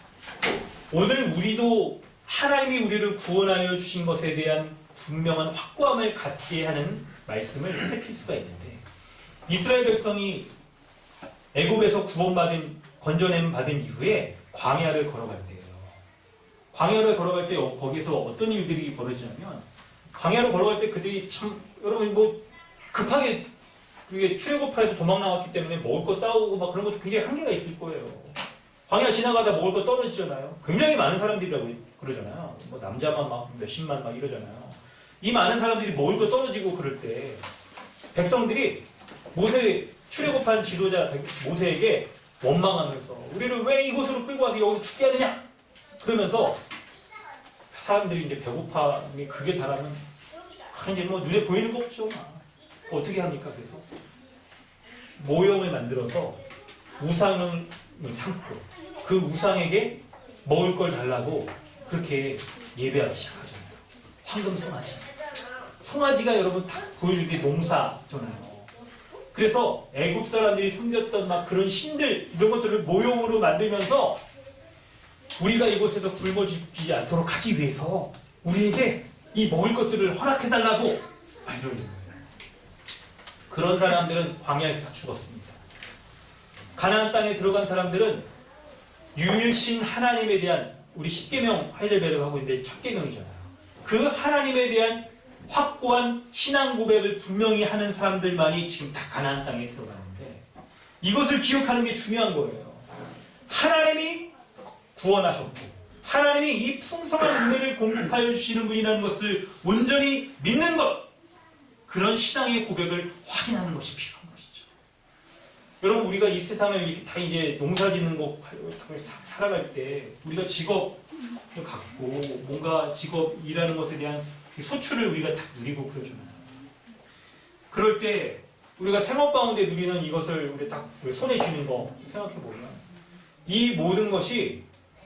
오늘 우리도 하나님이 우리를 구원하여 주신 것에 대한 분명한 확고함을 갖게 하는 말씀을 살필 수가 있는데 이스라엘 백성이 애굽에서 건져냄 받은 이후에 광야를 걸어갈 때예요. 광야를 걸어갈 때 거기서 어떤 일들이 벌어지냐면 광야를 걸어갈 때 그들이 참 여러분 뭐 급하게 그게 출애굽해서 도망 나왔기 때문에 먹을 거 싸우고 막 그런 것도 굉장히 한계가 있을 거예요. 광야 지나가다 먹을 거 떨어지잖아요. 굉장히 많은 사람들이라고 그러잖아요. 뭐 남자만 막 몇십만 막 이러잖아요. 이 많은 사람들이 먹을 거 떨어지고 그럴 때 백성들이 모세 출애굽한 지도자 모세에게 원망하면서 우리를 왜 이곳으로 끌고 와서 여기서 죽게 하느냐? 그러면서 사람들이 이제 배고픔이 극에 달하면 이제 뭐 눈에 보이는 거 없죠. 어떻게 합니까? 그래서 모형을 만들어서 우상을 삼고 그 우상에게 먹을 걸 달라고 그렇게 예배하기 시작하잖아요. 황금 송아지. 송아지가 여러분 딱 보여주게 농사잖아요. 그래서 애굽 사람들이 섬겼던 막 그런 신들 이런 것들을 모형으로 만들면서 우리가 이곳에서 굶어 죽지 않도록 하기 위해서 우리에게 이 먹을 것들을 허락해달라고 이러는 거예요. 그런 사람들은 광야에서 다 죽었습니다. 가나안 땅에 들어간 사람들은 유일신 하나님에 대한 우리 10계명 하이델베르가 하고 있는데 첫 계명이잖아요. 그 하나님에 대한 확고한 신앙 고백을 분명히 하는 사람들만이 지금 다 가나안 땅에 들어가는데 이것을 기억하는 게 중요한 거예요. 하나님이 구원하셨고 하나님이 이 풍성한 은혜를 공급하여 주시는 분이라는 것을 온전히 믿는 것, 그런 신앙의 고백을 확인하는 것이 필요한 것이죠. 여러분, 우리가 이 세상을 이렇게 다 이제 농사 짓는 거 살아갈 때 우리가 직업을 갖고 뭔가 직업 일하는 것에 대한 소출을 우리가 다 누리고 그러잖아요. 그럴 때 우리가 생업 가운데 누리는 이것을 우리 딱 손에 쥐는 거 생각해 보면 이 모든 것이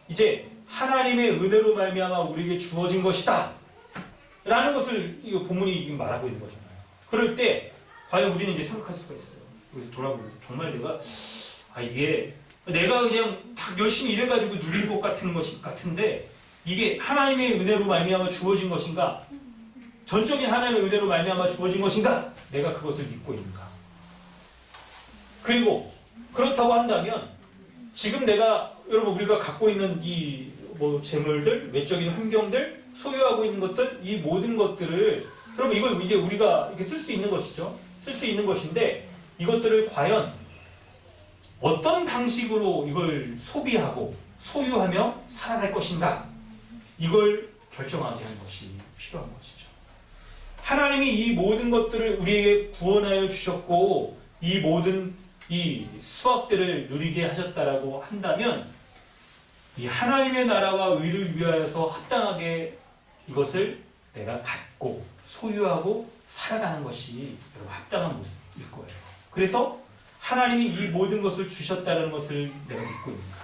이제 하나님의 은혜로 말미암아 우리에게 주어진 것이다 라는 것을 이 본문이 말하고 있는 거잖아요. 그럴 때 과연 우리는 이제 생각할 수가 있어요. 그래서 돌아보면서 정말 이게 내가 그냥 딱 열심히 일해가지고 누릴 것 같은 것이 같은데 이게 하나님의 은혜로 말미암아 주어진 것인가? 전적인 하나님의 은혜로 말미암아 주어진 것인가? 내가 그것을 믿고 있는가? 그리고 그렇다고 한다면 지금 내가 여러분 우리가 갖고 있는 이 뭐 재물들, 외적인 환경들, 소유하고 있는 것들, 이 모든 것들을 여러분 이걸 이제 우리가 이렇게 쓸 수 있는 것이죠. 쓸 수 있는 것인데 이것들을 과연 어떤 방식으로 이걸 소비하고 소유하며 살아갈 것인가? 이걸 결정하게 하는 것이 필요한 것이죠. 하나님이 이 모든 것들을 우리에게 구원하여 주셨고 이 모든 이 수확들을 누리게 하셨다라고 한다면 이 하나님의 나라와 의를 위하여서 합당하게 이것을 내가 갖고 소유하고 살아가는 것이 여러분 합당한 모습일 거예요. 그래서 하나님이 이 모든 것을 주셨다는 것을 내가 믿고 있는가?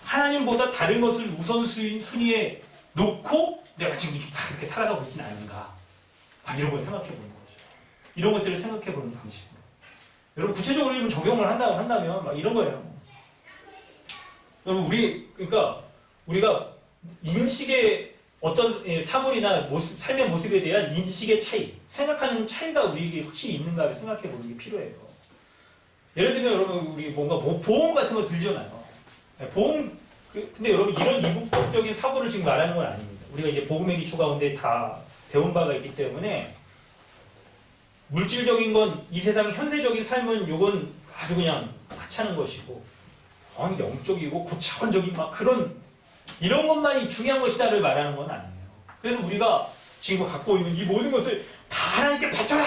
하나님보다 다른 것을 우선순위에 놓고 내가 지금 이렇게 살아가고 있지는 않은가? 이런 걸 생각해 보는 거죠. 이런 것들을 생각해 보는 방식으로. 여러분 구체적으로 좀 적용을 한다고 한다면 막 이런 거예요. 여러분 그러니까 우리가 인식의 어떤 사물이나 모습, 삶의 모습에 대한 인식의 차이, 생각하는 차이가 우리에게 확실히 있는가를 생각해 보는 게 필요해요. 예를 들면 여러분 우리 뭔가 보험 같은 거 들잖아요. 보험 근데 여러분 이런 이국적인 사고를 지금 말하는 건 아닙니다. 우리가 이제 복음의 기초 가운데 다 배운 바가 있기 때문에 물질적인 건 이 세상 현세적인 삶은 요건 아주 그냥 하찮은 것이고 영적이고 고차원적인 막 그런 이런 것만이 중요한 것이다를 말하는 건 아니에요. 그래서 우리가 지금 갖고 있는 이 모든 것을 다 하나님께 바쳐라!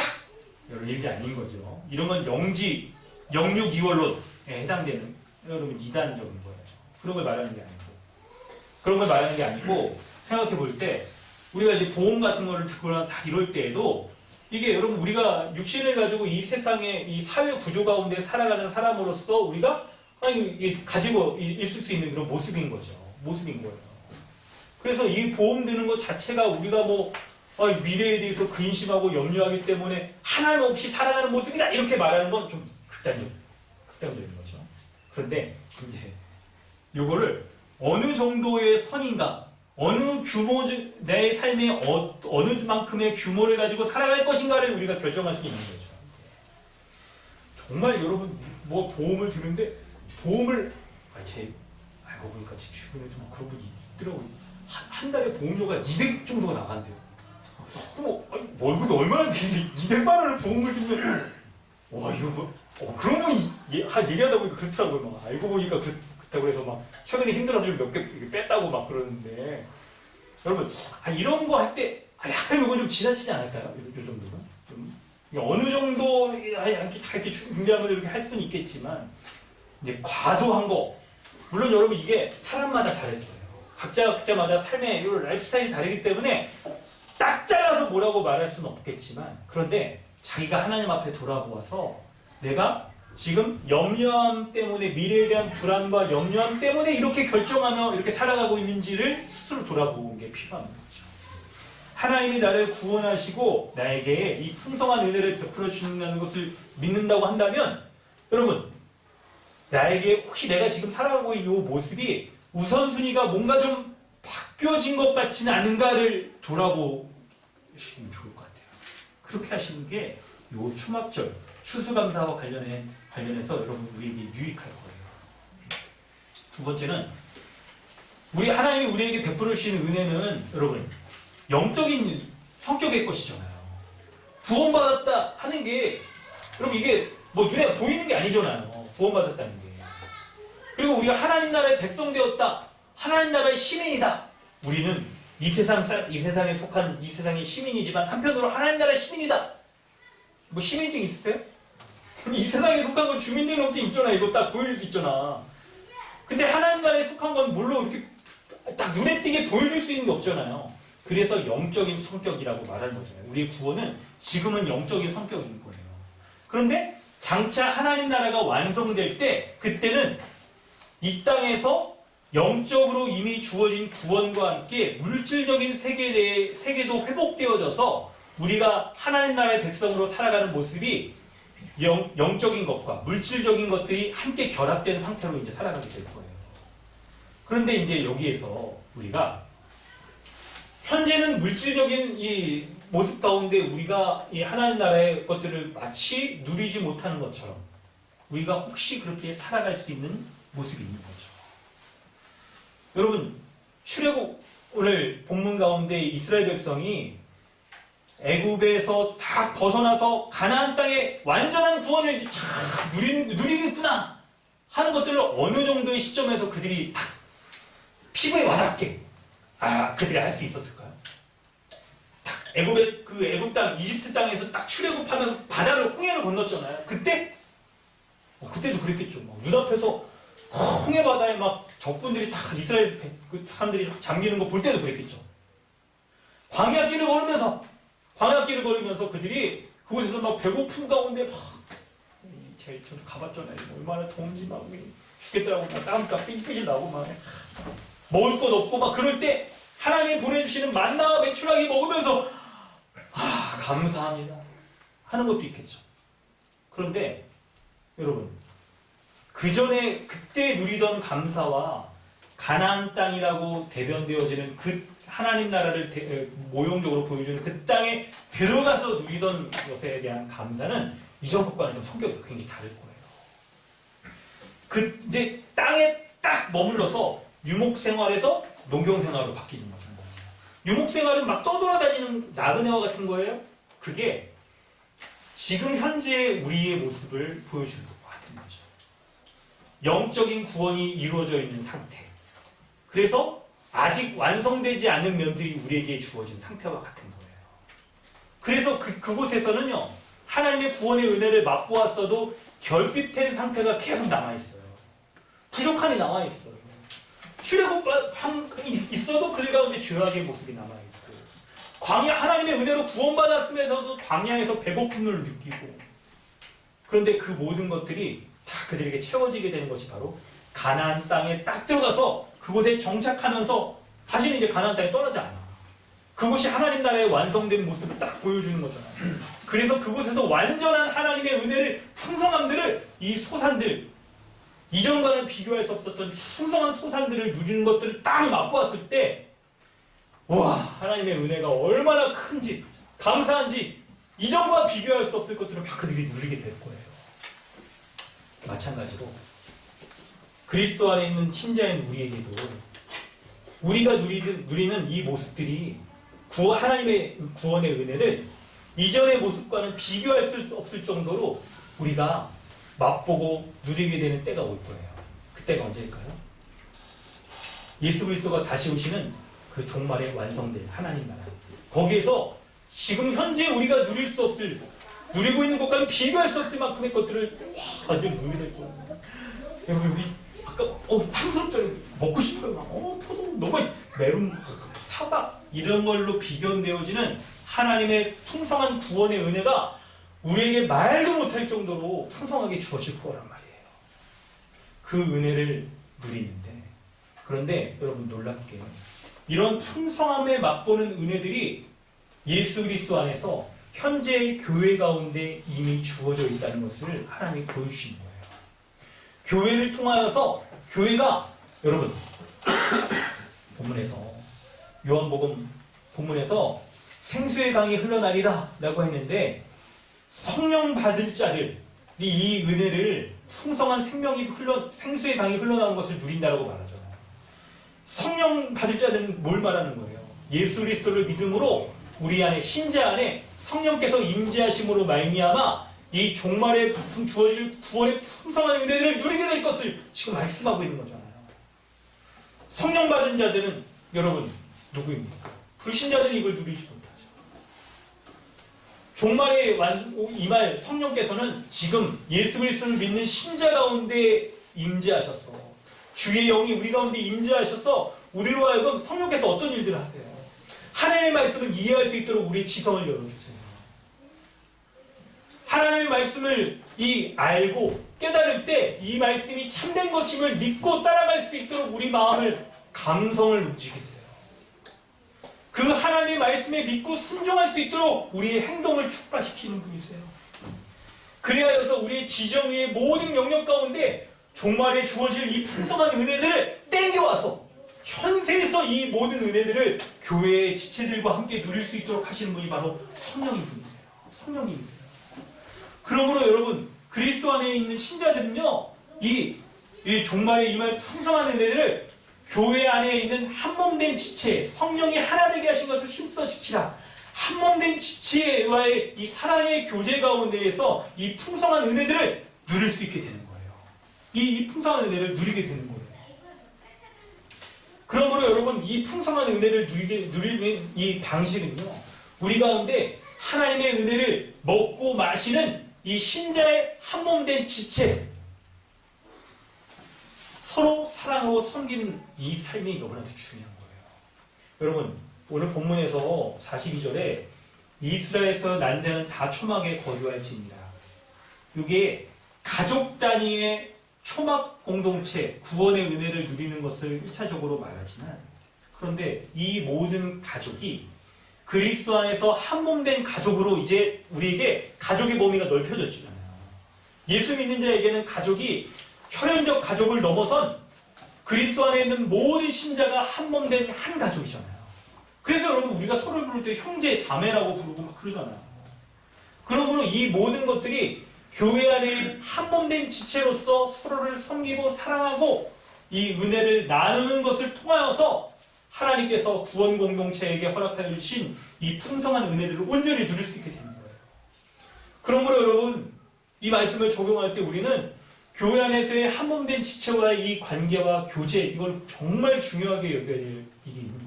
이런 얘기 아닌 거죠. 이런 건 영육 이원론에 해당되는 여러분 이단적인 거예요. 그런 걸 말하는 게 아니고 그런 걸 말하는 게 아니고 생각해 볼 때 우리가 이제 보험 같은 거를 듣거나 다 이럴 때에도 이게 여러분 우리가 육신을 가지고 이 세상의 이 사회 구조 가운데 살아가는 사람으로서 우리가 가지고 있을 수 있는 그런 모습인 거죠. 모습인 거예요. 그래서 이 보험 드는 것 자체가 우리가 미래에 대해서 근심하고 염려하기 때문에 하나님 없이 살아가는 모습이다 이렇게 말하는 건 좀 극단적인 거죠. 그런데 이제 요거를 어느 정도의 선인가, 어느 규모 내 삶의 어느 만큼의 규모를 가지고 살아갈 것인가를 우리가 결정할 수 있는 거죠. 정말 여러분 보험을 드는데 보험을 제 알고 보니까 제 주변에도 막 그런 분이 있더라고요. 한 달에 보험료가 200 정도가 나간대요. 그럼 월급이 얼마나 되는데 200만 원을 보험을 들면 와 이거 그런 분이 얘기하다 보니까 그렇더라고요. 막 알고 보니까 그렇다고 해서 막 최근에 힘들어서 몇 개 뺐다고 막 그러는데 여러분 이런 거 할 때 약간 이거 좀 지나치지 않을까요? 이 정도는 좀 어느 정도 이렇게 준비한 걸 이렇게 할 수는 있겠지만. 이제 과도한 거 물론 여러분 이게 사람마다 다를 거예요. 각자마다 삶의 라이프 스타일이 다르기 때문에 딱 잘라서 뭐라고 말할 수는 없겠지만 그런데 자기가 하나님 앞에 돌아보아서 내가 지금 염려함 때문에 미래에 대한 불안과 염려함 때문에 이렇게 결정하며 이렇게 살아가고 있는지를 스스로 돌아보는 게 필요한 거죠. 하나님이 나를 구원하시고 나에게 이 풍성한 은혜를 베풀어 주는다는 것을 믿는다고 한다면 여러분 나에게 혹시 내가 지금 살아가고 있는 이 모습이 우선순위가 뭔가 좀 바뀌어진 것 같지는 않은가를 돌아보시면 좋을 것 같아요. 그렇게 하시는 게 이 초막절, 추수감사와 관련해서 여러분 우리에게 유익할 거예요. 두 번째는 하나님이 우리에게 베풀어 주시는 은혜는 여러분 영적인 성격의 것이잖아요. 구원받았다 하는 게 여러분 이게 눈에 보이는 게 아니잖아요. 구원받았다는 게. 그리고 우리가 하나님 나라의 백성 되었다. 하나님 나라의 시민이다. 우리는 이 세상에 속한 이 세상의 시민이지만 한편으로 하나님 나라의 시민이다. 시민증 있으세요? 이 세상에 속한 건 주민등록증 있잖아. 이거 딱 보여줄 수 있잖아. 근데 하나님 나라에 속한 건 물론 이렇게 딱 눈에 띄게 보여줄 수 있는 게 없잖아요. 그래서 영적인 성격이라고 말하는 거잖아요. 우리의 구원은 지금은 영적인 성격인 거예요. 그런데 장차 하나님 나라가 완성될 때 그때는 이 땅에서 영적으로 이미 주어진 구원과 함께 물질적인 세계도 회복되어져서 우리가 하나님 나라의 백성으로 살아가는 모습이 영적인 것과 물질적인 것들이 함께 결합된 상태로 이제 살아가게 될 거예요. 그런데 이제 여기에서 우리가 현재는 물질적인 이 모습 가운데 우리가 이 하나님 나라의 것들을 마치 누리지 못하는 것처럼 우리가 혹시 그렇게 살아갈 수 있는 모습이 있는 거죠. 여러분, 출애굽 오늘 본문 가운데 이스라엘 백성이 애굽에서 다 벗어나서 가나안 땅의 완전한 구원을 참 누리겠구나 하는 것들을 어느 정도의 시점에서 그들이 딱 피부에 와닿게 그들이 할 수 있었을까요? 딱 애굽의 그 애굽 땅 이집트 땅에서 딱 출애굽하면서 바다를 홍해를 건넜잖아요. 그때도 그랬겠죠. 막 눈앞에서 홍해 바다에 막 적군들이 다 이스라엘 그 사람들이 잠기는 거 볼 때도 그랬겠죠. 광야길을 걸으면서 그들이 그곳에서 막 배고픔 가운데 막 제일 좀 가봤잖아요. 얼마나 더운지 막 죽겠더라고. 막 땀가 삐질삐질 나고 막 먹을 것 없고 막 그럴 때 하나님이 보내주시는 만나와 메추라기 먹으면서 감사합니다 하는 것도 있겠죠. 그런데 여러분, 그 전에 그때 누리던 감사와 가나안 땅이라고 대변되어지는 그 하나님 나라를 모형적으로 보여주는 그 땅에 들어가서 누리던 것에 대한 감사는 이전 것과는 좀 성격이 굉장히 다를 거예요. 이제 땅에 딱 머물러서 유목 생활에서 농경 생활로 바뀌는 거죠. 유목 생활은 막 떠돌아다니는 나그네와 같은 거예요. 그게 지금 현재 우리의 모습을 보여주는 것과 같은 거죠. 영적인 구원이 이루어져 있는 상태. 그래서 아직 완성되지 않은 면들이 우리에게 주어진 상태와 같은 거예요. 그래서 그곳에서는요, 하나님의 구원의 은혜를 맛보았어도 결핍된 상태가 계속 남아있어요. 부족함이 남아있어요. 출애굽 있어도 그들 가운데 죄악의 모습이 남아있고, 광야 하나님의 은혜로 구원받았으면서도 광야에서 배고픔을 느끼고, 그런데 그 모든 것들이 다 그들에게 채워지게 되는 것이 바로 가나안 땅에 딱 들어가서 그곳에 정착하면서 다시는 이제 가나안 땅에 떠나지 않아. 그곳이 하나님 나라의 완성된 모습을 딱 보여주는 거잖아요. 그래서 그곳에서 완전한 하나님의 은혜를, 풍성함들을, 이 소산들, 이전과는 비교할 수 없었던 풍성한 소산들을 누리는 것들을 딱 맛보았을 때, 와, 하나님의 은혜가 얼마나 큰지, 감사한지, 이전과 비교할 수 없을 것들을 막 그들이 누리게 될 거예요. 마찬가지로 그리스도 안에 있는 신자인 우리에게도 우리가 누리는 이 모습들이 하나님의 구원의 은혜를 이전의 모습과는 비교할 수 없을 정도로 우리가 맛보고 누리게 되는 때가 올 거예요. 그때가 언제일까요? 예수 그리스도가 다시 오시는 그 종말에 완성될 하나님 나라. 거기에서 지금 현재 우리가 누리고 있는 것과는 비교할 수 없을 만큼의 것들을 완전히 누리게 될 거예요. 여기 아까 탕수육전 먹고 싶어요. 포도 너무 메론, 사과 이런 걸로 비견되어지는 하나님의 풍성한 구원의 은혜가 우리에게 말도 못할 정도로 풍성하게 주어질 거란 말이에요. 그 은혜를 누리는데, 그런데 여러분 놀랍게 이런 풍성함에 맛보는 은혜들이 예수 그리스도 안에서 현재의 교회 가운데 이미 주어져 있다는 것을 하나님이 보여주시는 거예요. 교회를 통하여서 교회가, 여러분 본문에서 요한복음 본문에서 생수의 강이 흘러나리라 라고 했는데, 성령 받을 자들이 이 은혜를 풍성한 생수의 강이 흘러나오는 것을 누린다라고 말하잖아요. 성령 받을 자들은 뭘 말하는 거예요? 예수 그리스도를 믿음으로 우리 안에, 신자 안에 성령께서 임재하심으로 말미암아 이 종말에 주어질 구원의 풍성한 은혜들을 누리게 될 것을 지금 말씀하고 있는 거잖아요. 성령 받은 자들은 여러분 누구입니까? 불신자들이 이걸 누리지 못하죠. 종말에 임할 성령께서는 지금 예수 그리스도를 믿는 신자 가운데 임재하셔서, 주의 영이 우리 가운데 임재하셔서 우리로 하여금 성령께서 어떤 일들을 하세요? 하나님의 말씀을 이해할 수 있도록 우리의 지성을 열어주세요. 하나님의 말씀을 알고 깨달을 때 이 말씀이 참된 것임을 믿고 따라갈 수 있도록 우리 마음을, 감성을 움직이세요. 그 하나님의 말씀에 믿고 순종할 수 있도록 우리의 행동을 촉발시키는 분이세요. 그리하여서 우리의 지정의 모든 영역 가운데 종말에 주어질 이 풍성한 은혜들을 땡겨와서 현세에서 이 모든 은혜들을 교회의 지체들과 함께 누릴 수 있도록 하시는 분이 바로 성령님이세요. 성령님이세요. 그러므로 여러분, 그리스도 안에 있는 신자들은요, 이 종말에 임할 풍성한 은혜들을 교회 안에 있는 한몸된 지체, 성령이 하나 되게 하신 것을 힘써 지키라. 한몸된 지체와의 이 사랑의 교제 가운데에서 이 풍성한 은혜들을 누릴 수 있게 되는 거예요. 이 풍성한 은혜를 누리게 되는 거예요. 그러므로 여러분, 이 풍성한 은혜를 누리는 이 방식은요, 우리 가운데 하나님의 은혜를 먹고 마시는 이 신자의 한몸된 지체, 서로 사랑하고 섬기는 이 삶이 너무나도 중요한 거예요. 여러분, 오늘 본문에서 42절에 이스라엘에서 난 자는 다 초막에 거주할지니라. 이게 가족 단위의 초막 공동체, 구원의 은혜를 누리는 것을 1차적으로 말하지만, 그런데 이 모든 가족이 그리스도 안에서 한몸된 가족으로 이제 우리에게 가족의 범위가 넓혀졌잖아요. 예수 믿는 자에게는 가족이 혈연적 가족을 넘어선 그리스도 안에 있는 모든 신자가 한몸된 한 가족이잖아요. 그래서 여러분, 우리가 서로를 부를 때 형제, 자매라고 부르고 막 그러잖아요. 그러므로 이 모든 것들이 교회 안에 한몸된 지체로서 서로를 섬기고 사랑하고 이 은혜를 나누는 것을 통하여서 하나님께서 구원 공동체에게 허락하여 주신 이 풍성한 은혜들을 온전히 누릴 수 있게 되는 거예요. 그러므로 여러분, 이 말씀을 적용할 때 우리는 교회 안에서의 한몸된 지체와의 이 관계와 교제, 이걸 정말 중요하게 여겨야 될 일이 있는 거예요.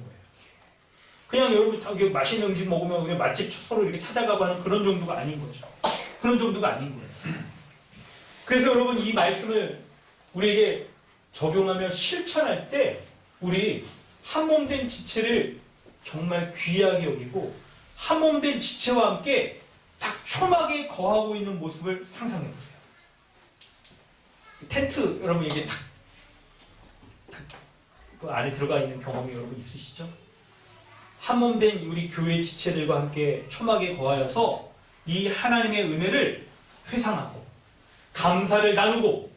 그냥 여러분 맛있는 음식 먹으면 그냥 맛집 서로 이렇게 찾아가고 하는 그런 정도가 아닌 거죠. 그런 정도가 아닌 거예요. 그래서 여러분, 이 말씀을 우리에게 적용하며 실천할 때 우리 한몸된 지체를 정말 귀하게 여기고 한몸된 지체와 함께 딱 초막에 거하고 있는 모습을 상상해 보세요. 텐트 여러분, 이게 그 안에 들어가 있는 경험이 여러분 있으시죠? 한몸된 우리 교회 지체들과 함께 초막에 거하여서 이 하나님의 은혜를 회상하고 감사를 나누고,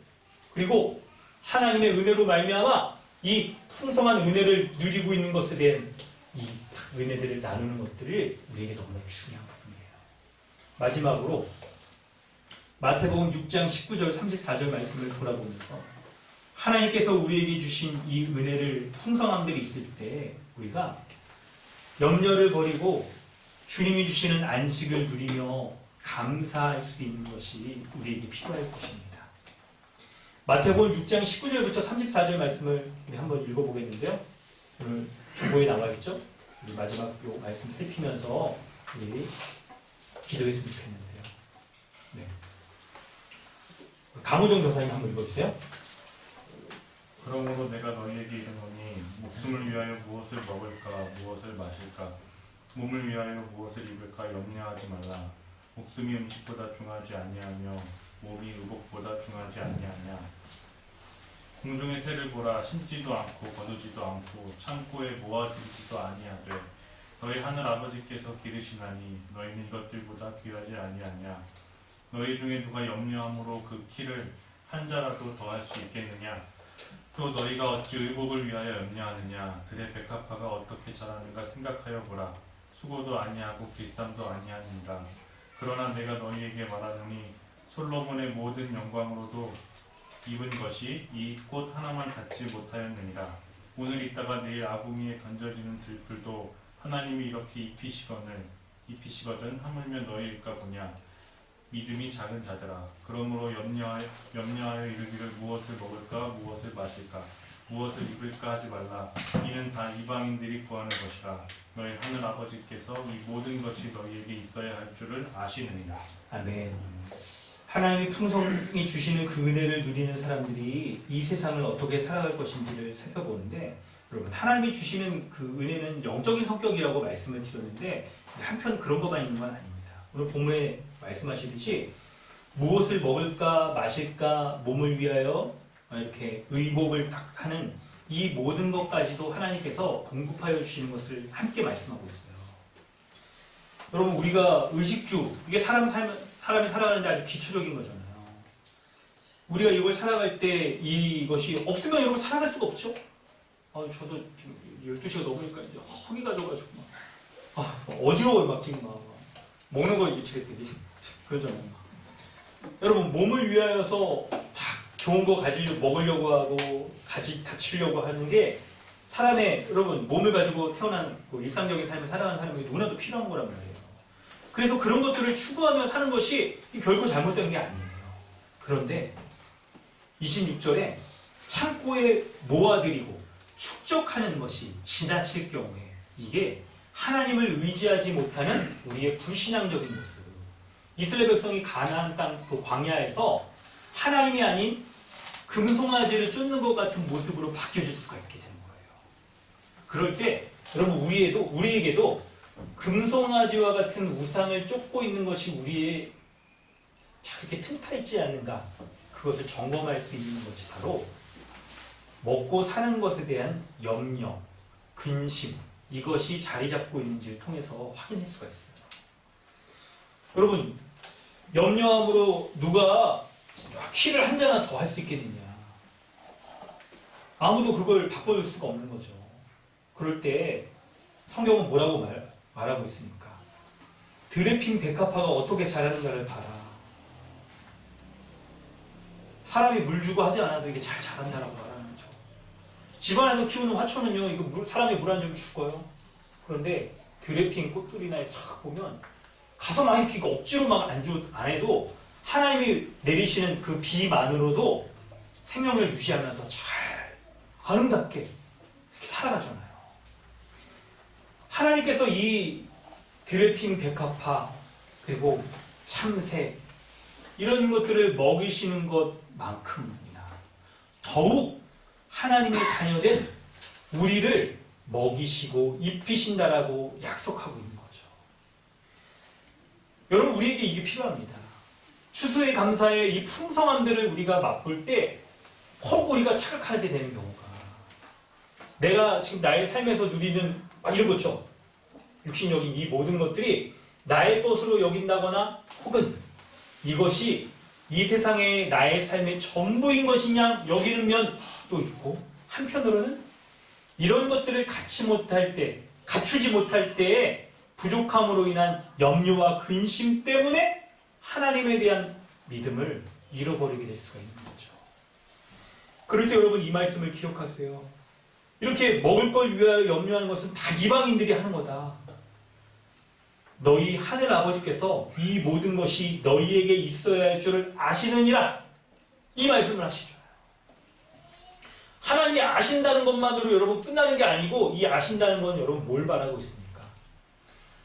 그리고 하나님의 은혜로 말미암아 이 풍성한 은혜를 누리고 있는 것에 대한 이 은혜들을 나누는 것들이 우리에게 너무나 중요한 부분이에요. 마지막으로 마태복음 6장 19절 34절 말씀을 돌아보면서 하나님께서 우리에게 주신 이 은혜를 풍성함들이 있을 때 우리가 염려를 버리고 주님이 주시는 안식을 누리며 감사할 수 있는 것이 우리에게 필요할 것입니다. 마태복음 6장 19절부터 34절 말씀을 우리 한번 읽어보겠는데요. 오늘 주보에 나와 있죠? 우리 마지막 요 말씀 살피면서 우리 기도했으면 좋겠는데요. 네. 강호정 전사님 한번 읽어주세요. 그러므로 내가 너희에게 이르노니 목숨을 위하여 무엇을 먹을까 무엇을 마실까 몸을 위하여 무엇을 입을까 염려하지 말라. 목숨이 음식보다 중하지 아니하며 몸이 의복보다 중하지 아니하냐. 공중의 새를 보라. 심지도 않고 거두지도 않고 창고에 모아두지도 아니하되 너희 하늘 아버지께서 기르시나니 너희는 이것들보다 귀하지 아니하냐. 너희 중에 누가 염려함으로 그 키를 한 자라도 더할 수 있겠느냐. 또 너희가 어찌 의복을 위하여 염려하느냐. 들의 백합화가 어떻게 자라는가 생각하여 보라. 수고도 아니하고 길쌈도 아니하니라. 그러나 내가 너희에게 말하노니 솔로몬의 모든 영광으로도 입은 것이 이 꽃 하나만 갖지 못하였느니라. 오늘 있다가 내일 아궁이에 던져지는 들풀도 하나님이 이렇게 입히시거든 하물며 너희일까 보냐. 믿음이 작은 자들아. 그러므로 염려하여 이르기를 무엇을 먹을까 무엇을 마실까 무엇을 입을까 하지 말라. 이는 다 이방인들이 구하는 것이라. 너희 하늘 아버지께서 이 모든 것이 너희에게 있어야 할 줄을 아시느니라. 아멘. 하나님이 풍성히 주시는 그 은혜를 누리는 사람들이 이 세상을 어떻게 살아갈 것인지를 살펴보는데, 여러분, 하나님이 주시는 그 은혜는 영적인 성격이라고 말씀을 드렸는데 한편 그런 것만 있는 건 아닙니다. 오늘 본문에 말씀하시듯이 무엇을 먹을까 마실까 몸을 위하여 이렇게 의복을 딱 하는 이 모든 것까지도 하나님께서 공급하여 주시는 것을 함께 말씀하고 있어요. 여러분, 우리가 의식주, 이게 사람 사람이 살아가는데 아주 기초적인 거잖아요. 우리가 이걸 살아갈 때 이것이 없으면 여러분 살아갈 수가 없죠. 저도 지금 12시가 넘으니까 이제 허기가 져가지고 어지러워요. 막 지금 막 먹는 거 이게 제일 그러잖아요. 여러분 몸을 위하여서 다 좋은 거 먹으려고 하고 갖추려고 하는 게 사람의 여러분 몸을 가지고 태어난 일상적인 삶을 살아가는 사람에게 누구나도 필요한 거란 말이에요. 그래서 그런 것들을 추구하며 사는 것이 결코 잘못된 게 아니에요. 그런데 26절에 창고에 모아들이고 축적하는 것이 지나칠 경우에 이게 하나님을 의지하지 못하는 우리의 불신앙적인 모습. 이스라엘 백성이 가나안 땅 그 광야에서 하나님이 아닌 금송아지를 쫓는 것 같은 모습으로 바뀌어질 수가 있게 되는 거예요. 그럴 때 여러분 우리에게도 금송아지와 같은 우상을 쫓고 있는 것이 우리의 이렇게 틈타 있지 않는가, 그것을 점검할 수 있는 것이 바로 먹고 사는 것에 대한 염려, 근심, 이것이 자리 잡고 있는지를 통해서 확인할 수가 있어요. 여러분, 염려함으로 누가 키를 한 잔 더 할 수 있겠느냐? 아무도 그걸 바꿔줄 수가 없는 거죠. 그럴 때 성경은 뭐라고 말하고 있습니까? 드레핀 백합화가 어떻게 자라는가를 봐라. 사람이 물 주고 하지 않아도 이게 잘 자란다라고 말하는 거죠. 집안에서 키우는 화초는요, 이거 사람이 물 안 주면 죽어요. 그런데 드레핀 꽃들이나 탁 보면 가서 많이 비가 억지로 막 안 해도 하나님이 내리시는 그 비만으로도 생명을 유지하면서 잘 아름답게 이렇게 살아가잖아요. 하나님께서 이 드레핀 백합화 그리고 참새 이런 것들을 먹이시는 것만큼이나 더욱 하나님의 자녀된 우리를 먹이시고 입히신다라고 약속하고 있는 거죠. 여러분, 우리에게 이게 필요합니다. 추수의 감사의 이 풍성함들을 우리가 맛볼 때 혹 우리가 착각하게 되는 경우가, 내가 지금 나의 삶에서 누리는 이런 거죠. 육신적인 이 모든 것들이 나의 것으로 여긴다거나 혹은 이것이 이 세상의 나의 삶의 전부인 것이냐 여기는 면도 있고, 한편으로는 이런 것들을 갖추지 못할 때의 부족함으로 인한 염려와 근심 때문에 하나님에 대한 믿음을 잃어버리게 될 수가 있는 거죠. 그럴 때 여러분 이 말씀을 기억하세요. 이렇게 먹을 걸 위하여 염려하는 것은 다 이방인들이 하는 거다. 너희 하늘 아버지께서 이 모든 것이 너희에게 있어야 할 줄을 아시느니라. 이 말씀을 하시죠. 하나님이 아신다는 것만으로 여러분 끝나는 게 아니고, 이 아신다는 건 여러분 뭘 말하고 있습니까?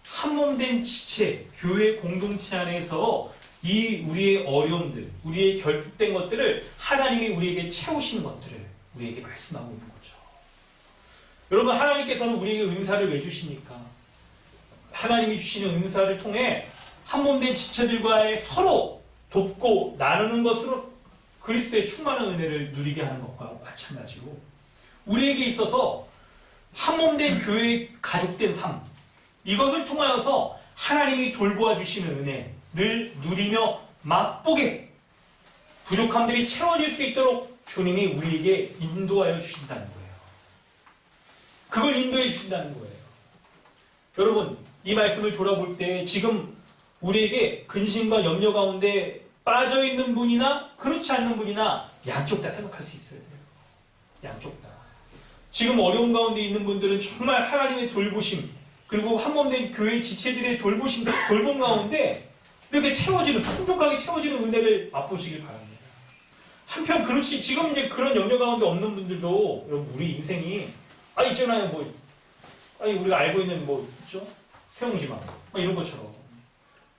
한몸된 지체, 교회 공동체 안에서 이 우리의 어려움들, 우리의 결핍된 것들을 하나님이 우리에게 채우시는 것들을 우리에게 말씀하고 있는 거죠. 여러분, 하나님께서는 우리에게 은사를 왜 주십니까? 하나님이 주시는 은사를 통해 한몸된 지체들과의 서로 돕고 나누는 것으로 그리스도의 충만한 은혜를 누리게 하는 것과 마찬가지로 우리에게 있어서 한몸된 교회의 가족된 삶, 이것을 통하여서 하나님이 돌보아 주시는 은혜를 누리며 맛보게 부족함들이 채워질 수 있도록 주님이 우리에게 인도하여 주신다는 거예요. 그걸 인도해 주신다는 거예요. 여러분, 이 말씀을 돌아볼 때 지금 우리에게 근심과 염려 가운데 빠져있는 분이나 그렇지 않는 분이나 양쪽 다 생각할 수 있어요. 양쪽 다. 지금 어려운 가운데 있는 분들은 정말 하나님의 돌보심, 그리고 한몸된 교회 지체들의 돌봄 가운데 이렇게 풍족하게 채워지는 은혜를 맛보시길 바랍니다. 한편 그렇지, 지금 이제 그런 염려 가운데 없는 분들도 여러분 우리 인생이 있잖아요. 우리가 알고 있는 있죠? 세웅지마 이런 것처럼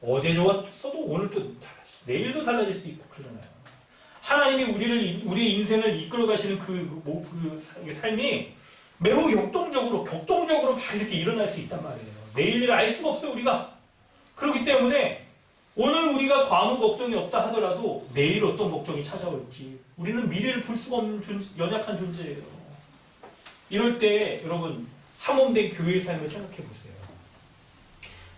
어제 좋았어도 오늘 또 달라졌어. 내일도 달라질 수 있고 그러잖아요. 하나님이 우리의 인생을 이끌어 가시는 그 삶이 매우 격동적으로 막 이렇게 일어날 수 있단 말이에요. 내일을 알 수가 없어요, 우리가. 그렇기 때문에 오늘 우리가 아무 걱정이 없다 하더라도 내일 어떤 걱정이 찾아올지 우리는 미래를 볼 수가 없는 연약한 존재예요. 이럴 때 여러분, 한몸된 교회의 삶을 생각해 보세요.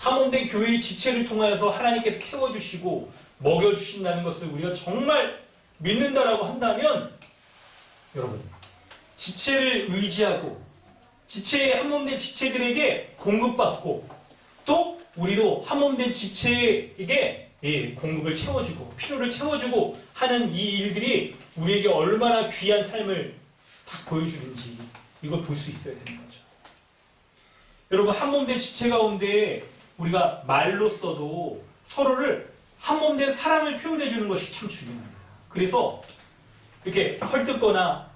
함원된 교회의 지체를 통하여서 하나님께서 채워주시고 먹여주신다는 것을 우리가 정말 믿는다라고 한다면 여러분 지체를 의지하고 지체에 함원된 지체들에게 공급받고 또 우리도 함원된 지체에게 공급을 채워주고 필요를 채워주고 하는 이 일들이 우리에게 얼마나 귀한 삶을 딱 보여주는지 이걸 볼 수 있어야 되는 거죠. 여러분 함몸된 지체 가운데 우리가 말로써도 서로를 함몸된 사랑을 표현해 주는 것이 참 중요합니다. 그래서 이렇게 헐뜯거나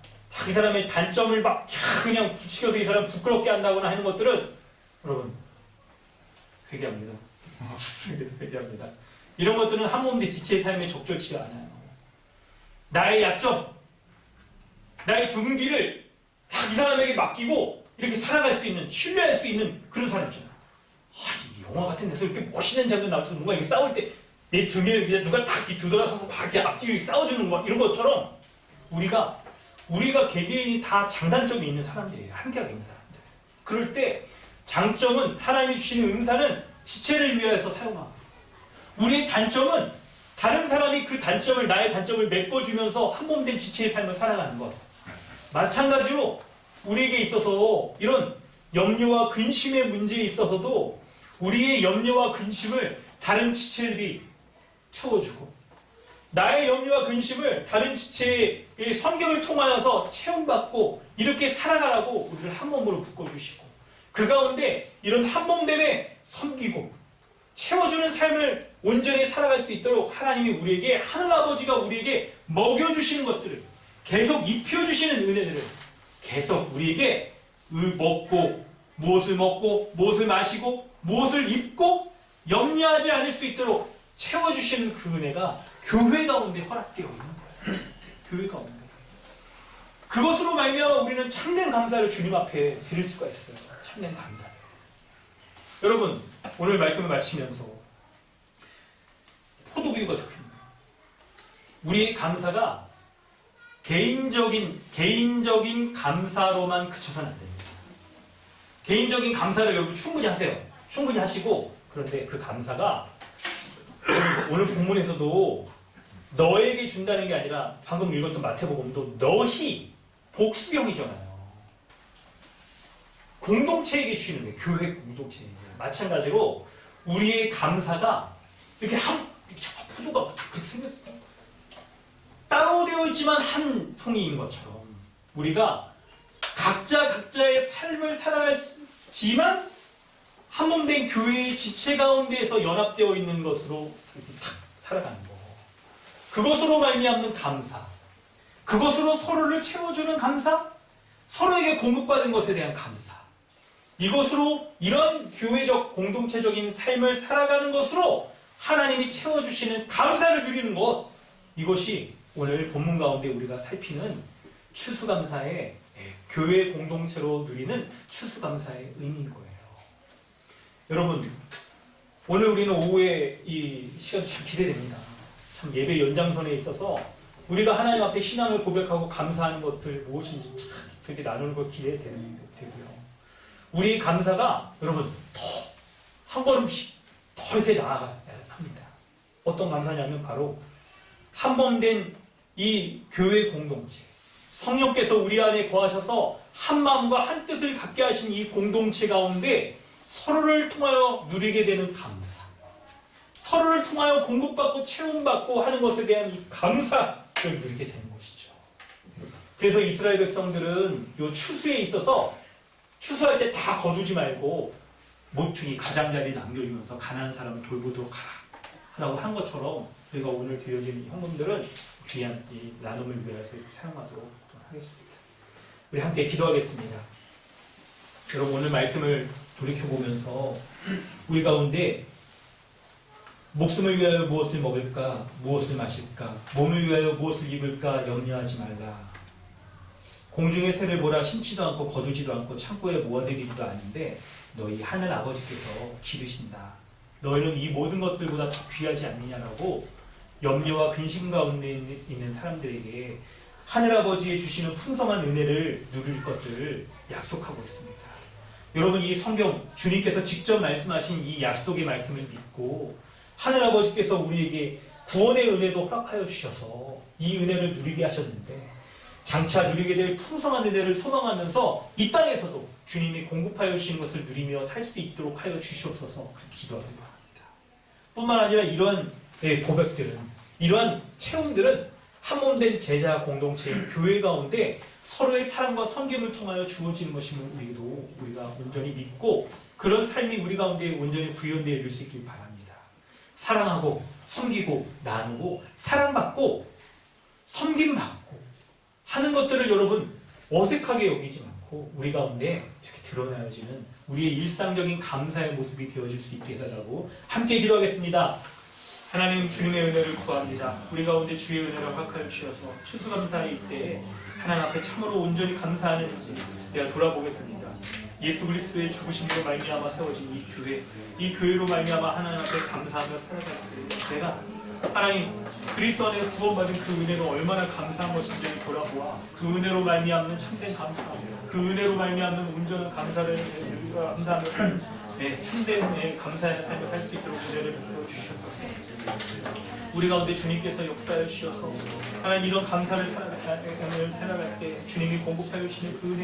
이 사람의 단점을 막 그냥 부추겨서 이 사람 부끄럽게 한다거나 하는 것들은 여러분 회개합니다. 회개합니다. 이런 것들은 함몸된 지체의 삶에 적절치 않아요. 나의 약점, 나의 둥기를 다 이 사람에게 맡기고 이렇게 살아갈 수 있는, 신뢰할 수 있는 그런 사람 있잖아요. 이 영화 같은 데서 이렇게 멋있는 장면 나와서 누가 이렇게 싸울 때 내 등에 그냥 누가 딱 뒤돌아서서 막 이렇게 앞뒤로 싸워주는 거 이런 것처럼 우리가 개개인이 다 장단점이 있는 사람들이에요. 한계가 있는 사람들. 그럴 때 장점은 하나님이 주시는 은사는 지체를 위해서 사용하고 우리의 단점은 다른 사람이 그 단점을 나의 단점을 메꿔주면서 한몸된 지체의 삶을 살아가는 것. 마찬가지로 우리에게 있어서 이런 염려와 근심의 문제에 있어서도 우리의 염려와 근심을 다른 지체들이 채워주고 나의 염려와 근심을 다른 지체의 성경을 통하여서 체험받고 이렇게 살아가라고 우리를 한 몸으로 묶어주시고 그 가운데 이런 한 몸됨에 섬기고 채워주는 삶을 온전히 살아갈 수 있도록 하나님이 우리에게 하늘아버지가 우리에게 먹여주시는 것들을 계속 입혀주시는 은혜들을 계속 우리에게 먹고 무엇을 마시고 무엇을 입고 염려하지 않을 수 있도록 채워주시는 그 은혜가 교회 가운데 허락되어 있는 거예요. 교회 가운데. 그것으로 말미암아 우리는 참된 감사를 주님 앞에 드릴 수가 있어요. 참된 감사. 여러분 오늘 말씀을 마치면서 포도비유가 좋겠네요. 우리의 감사가 개인적인 감사로만 그쳐서는 안 됩니다. 개인적인 감사를 여러분 충분히 하세요. 충분히 하시고 그런데 그 감사가 오늘 본문에서도 너에게 준다는 게 아니라 방금 읽었던 마태복음도 너희 복수형이잖아요. 공동체에게 주시는 거예요. 교회 공동체에게. 마찬가지로 우리의 감사가 이렇게 포도가 다 그렇게 생겼어요. 따로 되어 있지만 한 송이인 것처럼 우리가 각자의 삶을 살아가지만 한 몸 된 교회의 지체 가운데에서 연합되어 있는 것으로 탁 살아가는 거. 그것으로 말미암는 감사. 그것으로 서로를 채워주는 감사. 서로에게 공급받은 것에 대한 감사. 이것으로 이런 교회적 공동체적인 삶을 살아가는 것으로 하나님이 채워주시는 감사를 누리는 것. 이것이 오늘 본문 가운데 우리가 살피는 추수감사의 교회 공동체로 누리는 추수감사의 의미인 거예요. 여러분 오늘 우리는 오후에 이 시간도 참 기대됩니다. 참 예배 연장선에 있어서 우리가 하나님 앞에 신앙을 고백하고 감사하는 것들 무엇인지 참 되게 나누는 걸 기대되고요. 우리 감사가 여러분 더 한 걸음씩 더 이렇게 나아가야 합니다. 어떤 감사냐면 바로 한 번 된 이 교회 공동체 성령께서 우리 안에 거하셔서 한 마음과 한 뜻을 갖게 하신 이 공동체 가운데 서로를 통하여 누리게 되는 감사, 서로를 통하여 공급받고 체험받고 하는 것에 대한 이 감사를 누리게 되는 것이죠. 그래서 이스라엘 백성들은 이 추수에 있어서 추수할 때 다 거두지 말고 모퉁이 가장자리 남겨주면서 가난한 사람을 돌보도록 하라고 한 것처럼 우리가 오늘 드려진 이 헌금들은 귀한 이 나눔을 위해서 사용하도록 하겠습니다. 우리 함께 기도하겠습니다. 여러분 오늘 말씀을 돌이켜보면서 우리 가운데 목숨을 위하여 무엇을 먹을까, 무엇을 마실까, 몸을 위하여 무엇을 입을까 염려하지 말라. 공중의 새를 보라 심지도 않고 거두지도 않고 창고에 모아들이지도 않는데 너희 하늘 아버지께서 기르신다. 너희는 이 모든 것들보다 더 귀하지 않느냐라고 염려와 근심 가운데 있는 사람들에게 하늘 아버지의 주시는 풍성한 은혜를 누릴 것을 약속하고 있습니다. 여러분 이 성경 주님께서 직접 말씀하신 이 약속의 말씀을 믿고 하늘아버지께서 우리에게 구원의 은혜도 허락하여 주셔서 이 은혜를 누리게 하셨는데 장차 누리게 될 풍성한 은혜를 소망하면서 이 땅에서도 주님이 공급하여 주시는 것을 누리며 살 수 있도록 하여 주시옵소서 그렇게 기도하기 바랍니다. 뿐만 아니라 이러한 고백들은 이러한 체험들은 한몸된 제자 공동체의 교회 가운데 서로의 사랑과 섬김을 통하여 주어지는 것임을 우리가 온전히 믿고 그런 삶이 우리 가운데 온전히 구현되어 줄 수 있길 바랍니다. 사랑하고 섬기고 나누고 사랑받고 섬김받고 하는 것들을 여러분 어색하게 여기지 않고 우리 가운데 이렇게 드러나야지는 우리의 일상적인 감사의 모습이 되어질 수 있게 해달라고 함께 기도하겠습니다. 하나님 주님의 은혜를 구합니다. 우리 가운데 주의 은혜를 허락하여 주셔서 추수감사의 이때에 하나님 앞에 참으로 온전히 감사하는 내가 돌아보게 됩니다. 예수 그리스도의 죽으심으로 말미암아 세워진 이 교회로 말미암아 하나님 앞에 감사하며 살아갈 때 내가 하나님 그리스도 안에 구원받은 그 은혜가 얼마나 감사한 것인지 돌아보아 그 은혜로 말미암는 참된 감사, 그 은혜로 말미암는 온전한 감사를 감사하며 참된 감사의 삶을 살 수 있도록 은혜를 베풀어 주시옵소서. 우리 가운데 주님께서 역사해 주셔서 하나님 이런 감사를 살아갈 때 주님이 공급하여 주시는 그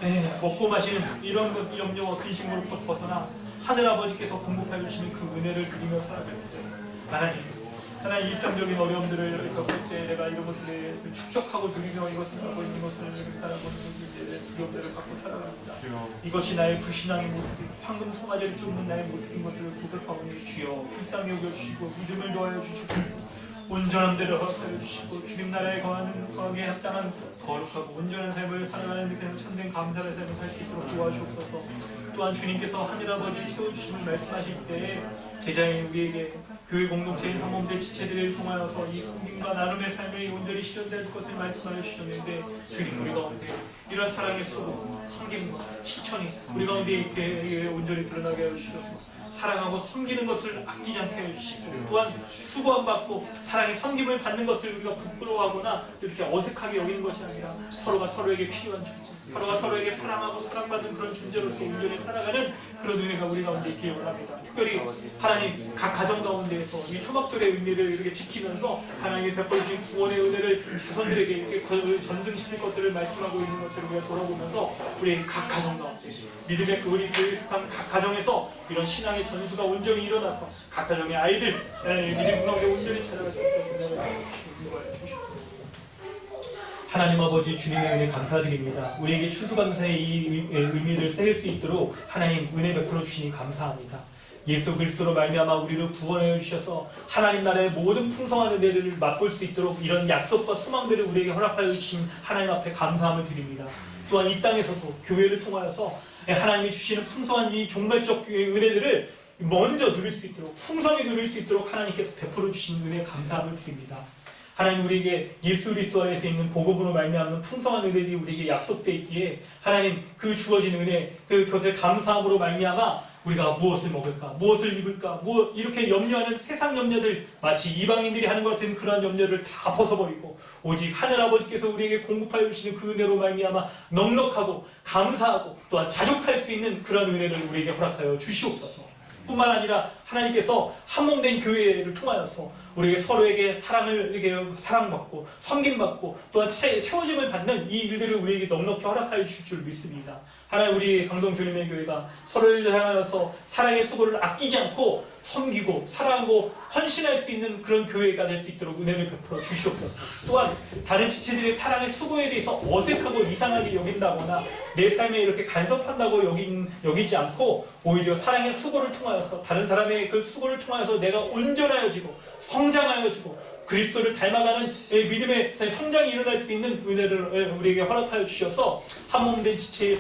은혜, 먹고 마시는 이런 것 염려와 근심으로부터 벗어나 하늘 아버지께서 공급하여 주시는 그 은혜를 누리며 살아갈 때 하나님 일상적인 어려움들을 겪을 때 내가 이런 것들을 축적하고 누리며 이것을 하고 있는 것을 살아가고 있는 두려움들을 갖고 살아갑니다. 이것이 나의 불신앙의 모습이 황금 송아지를 쫓는 나의 모습인 것들을 고백하고 주시어 불쌍히 여겨주시고 믿음을 더하여 주시고 온전한 데를 허락하여 주시고 주님 나라에 거하게 합당한 거룩하고 온전한 삶을 살아가는 데 참된 감사의 삶을 살 수 있도록 도와주옵소서. 또한 주님께서 하늘아버지를 채워주심을 말씀하실 때 제자인 우리에게 교회 공동체인 한몸된 지체들을 통하여서 이 섬김과 나눔의 삶이 온전히 실현될 것을 말씀하여 주셨는데 주님 우리 가운데 이런 사랑의 수고, 섬김과 실천이 우리 가운데 이렇게 온전히 드러나게 하여 주셔서 사랑하고 섬기는 것을 아끼지 않게 해주시고 또한 수고 안 받고 사랑의 섬김을 받는 것을 우리가 부끄러워하거나 이렇게 어색하게 여기는 것이 아니라 서로가 서로에게 필요한 존재, 서로가 서로에게 사랑하고 사랑받는 그런 존재로서 온전히 살아가는 그런 은혜가 우리 가운데 있기를 원합니다. 특별히 하나님 각 가정 가운데에서 이 초막절의 의미를 이렇게 지키면서 하나님이 베풀어주신 구원의 은혜를 자손들에게 이렇게 전승시킬 것들을 말씀하고 있는 것들을 우리가 돌아보면서 우리 각 가정 가운데 믿음의 그 우리 교회에 속한 각 가정에서 이런 신앙의 전수가 온전히 일어나서 각 가정의 아이들 믿음 가운데 온전히 찾아갈 수 있도록 은혜를 주시옵소서. 하나님 아버지 주님의 은혜 감사드립니다. 우리에게 추수감사의 이 의미를 새길 수 있도록 하나님 은혜 베풀어 주시니 감사합니다. 예수 그리스도로 말미암아 우리를 구원하여 주셔서 하나님 나라의 모든 풍성한 은혜를 맛볼 수 있도록 이런 약속과 소망들을 우리에게 허락하여 주신 하나님 앞에 감사함을 드립니다. 또한 이 땅에서도 교회를 통하여서 하나님이 주시는 풍성한 이 종말적 은혜들을 먼저 누릴 수 있도록 풍성히 누릴 수 있도록 하나님께서 베풀어 주신 은혜에 감사함을 드립니다. 하나님 우리에게 예수 그리스도 안에서 있는 복음으로 말미암는 풍성한 은혜들이 우리에게 약속되어 있기에 하나님 그 주어진 은혜 그것을 감사함으로 말미암아 우리가 무엇을 먹을까 무엇을 입을까 이렇게 염려하는 세상 염려들 마치 이방인들이 하는 것 같은 그런 염려를 다 벗어버리고 오직 하늘아버지께서 우리에게 공급하여 주시는 그 은혜로 말미암아 넉넉하고 감사하고 또한 자족할 수 있는 그런 은혜를 우리에게 허락하여 주시옵소서. 뿐만 아니라 하나님께서 한몸된 교회를 통하여서 우리에게 서로에게 사랑을 이렇게 사랑받고 섬김받고 또한 채워짐을 받는 이 일들을 우리에게 넉넉히 허락하여 주실 줄 믿습니다. 하나님 우리 강동 주님의 교회가 서로를 향하여서 사랑의 수고를 아끼지 않고 섬기고 사랑하고 헌신할 수 있는 그런 교회가 될 수 있도록 은혜를 베풀어 주시옵소서. 또한 다른 지체들의 사랑의 수고에 대해서 어색하고 이상하게 여긴다거나 내 삶에 이렇게 간섭한다고 여기지 않고 오히려 사랑의 수고를 통하여서 다른 사람의 그 수고를 통하여서 내가 온전하여지고 성장하여지고 그리스도를 닮아가는 믿음의 성장이 일어날 수 있는 은혜를 우리에게 허락하여 주셔서 한몸된 지체의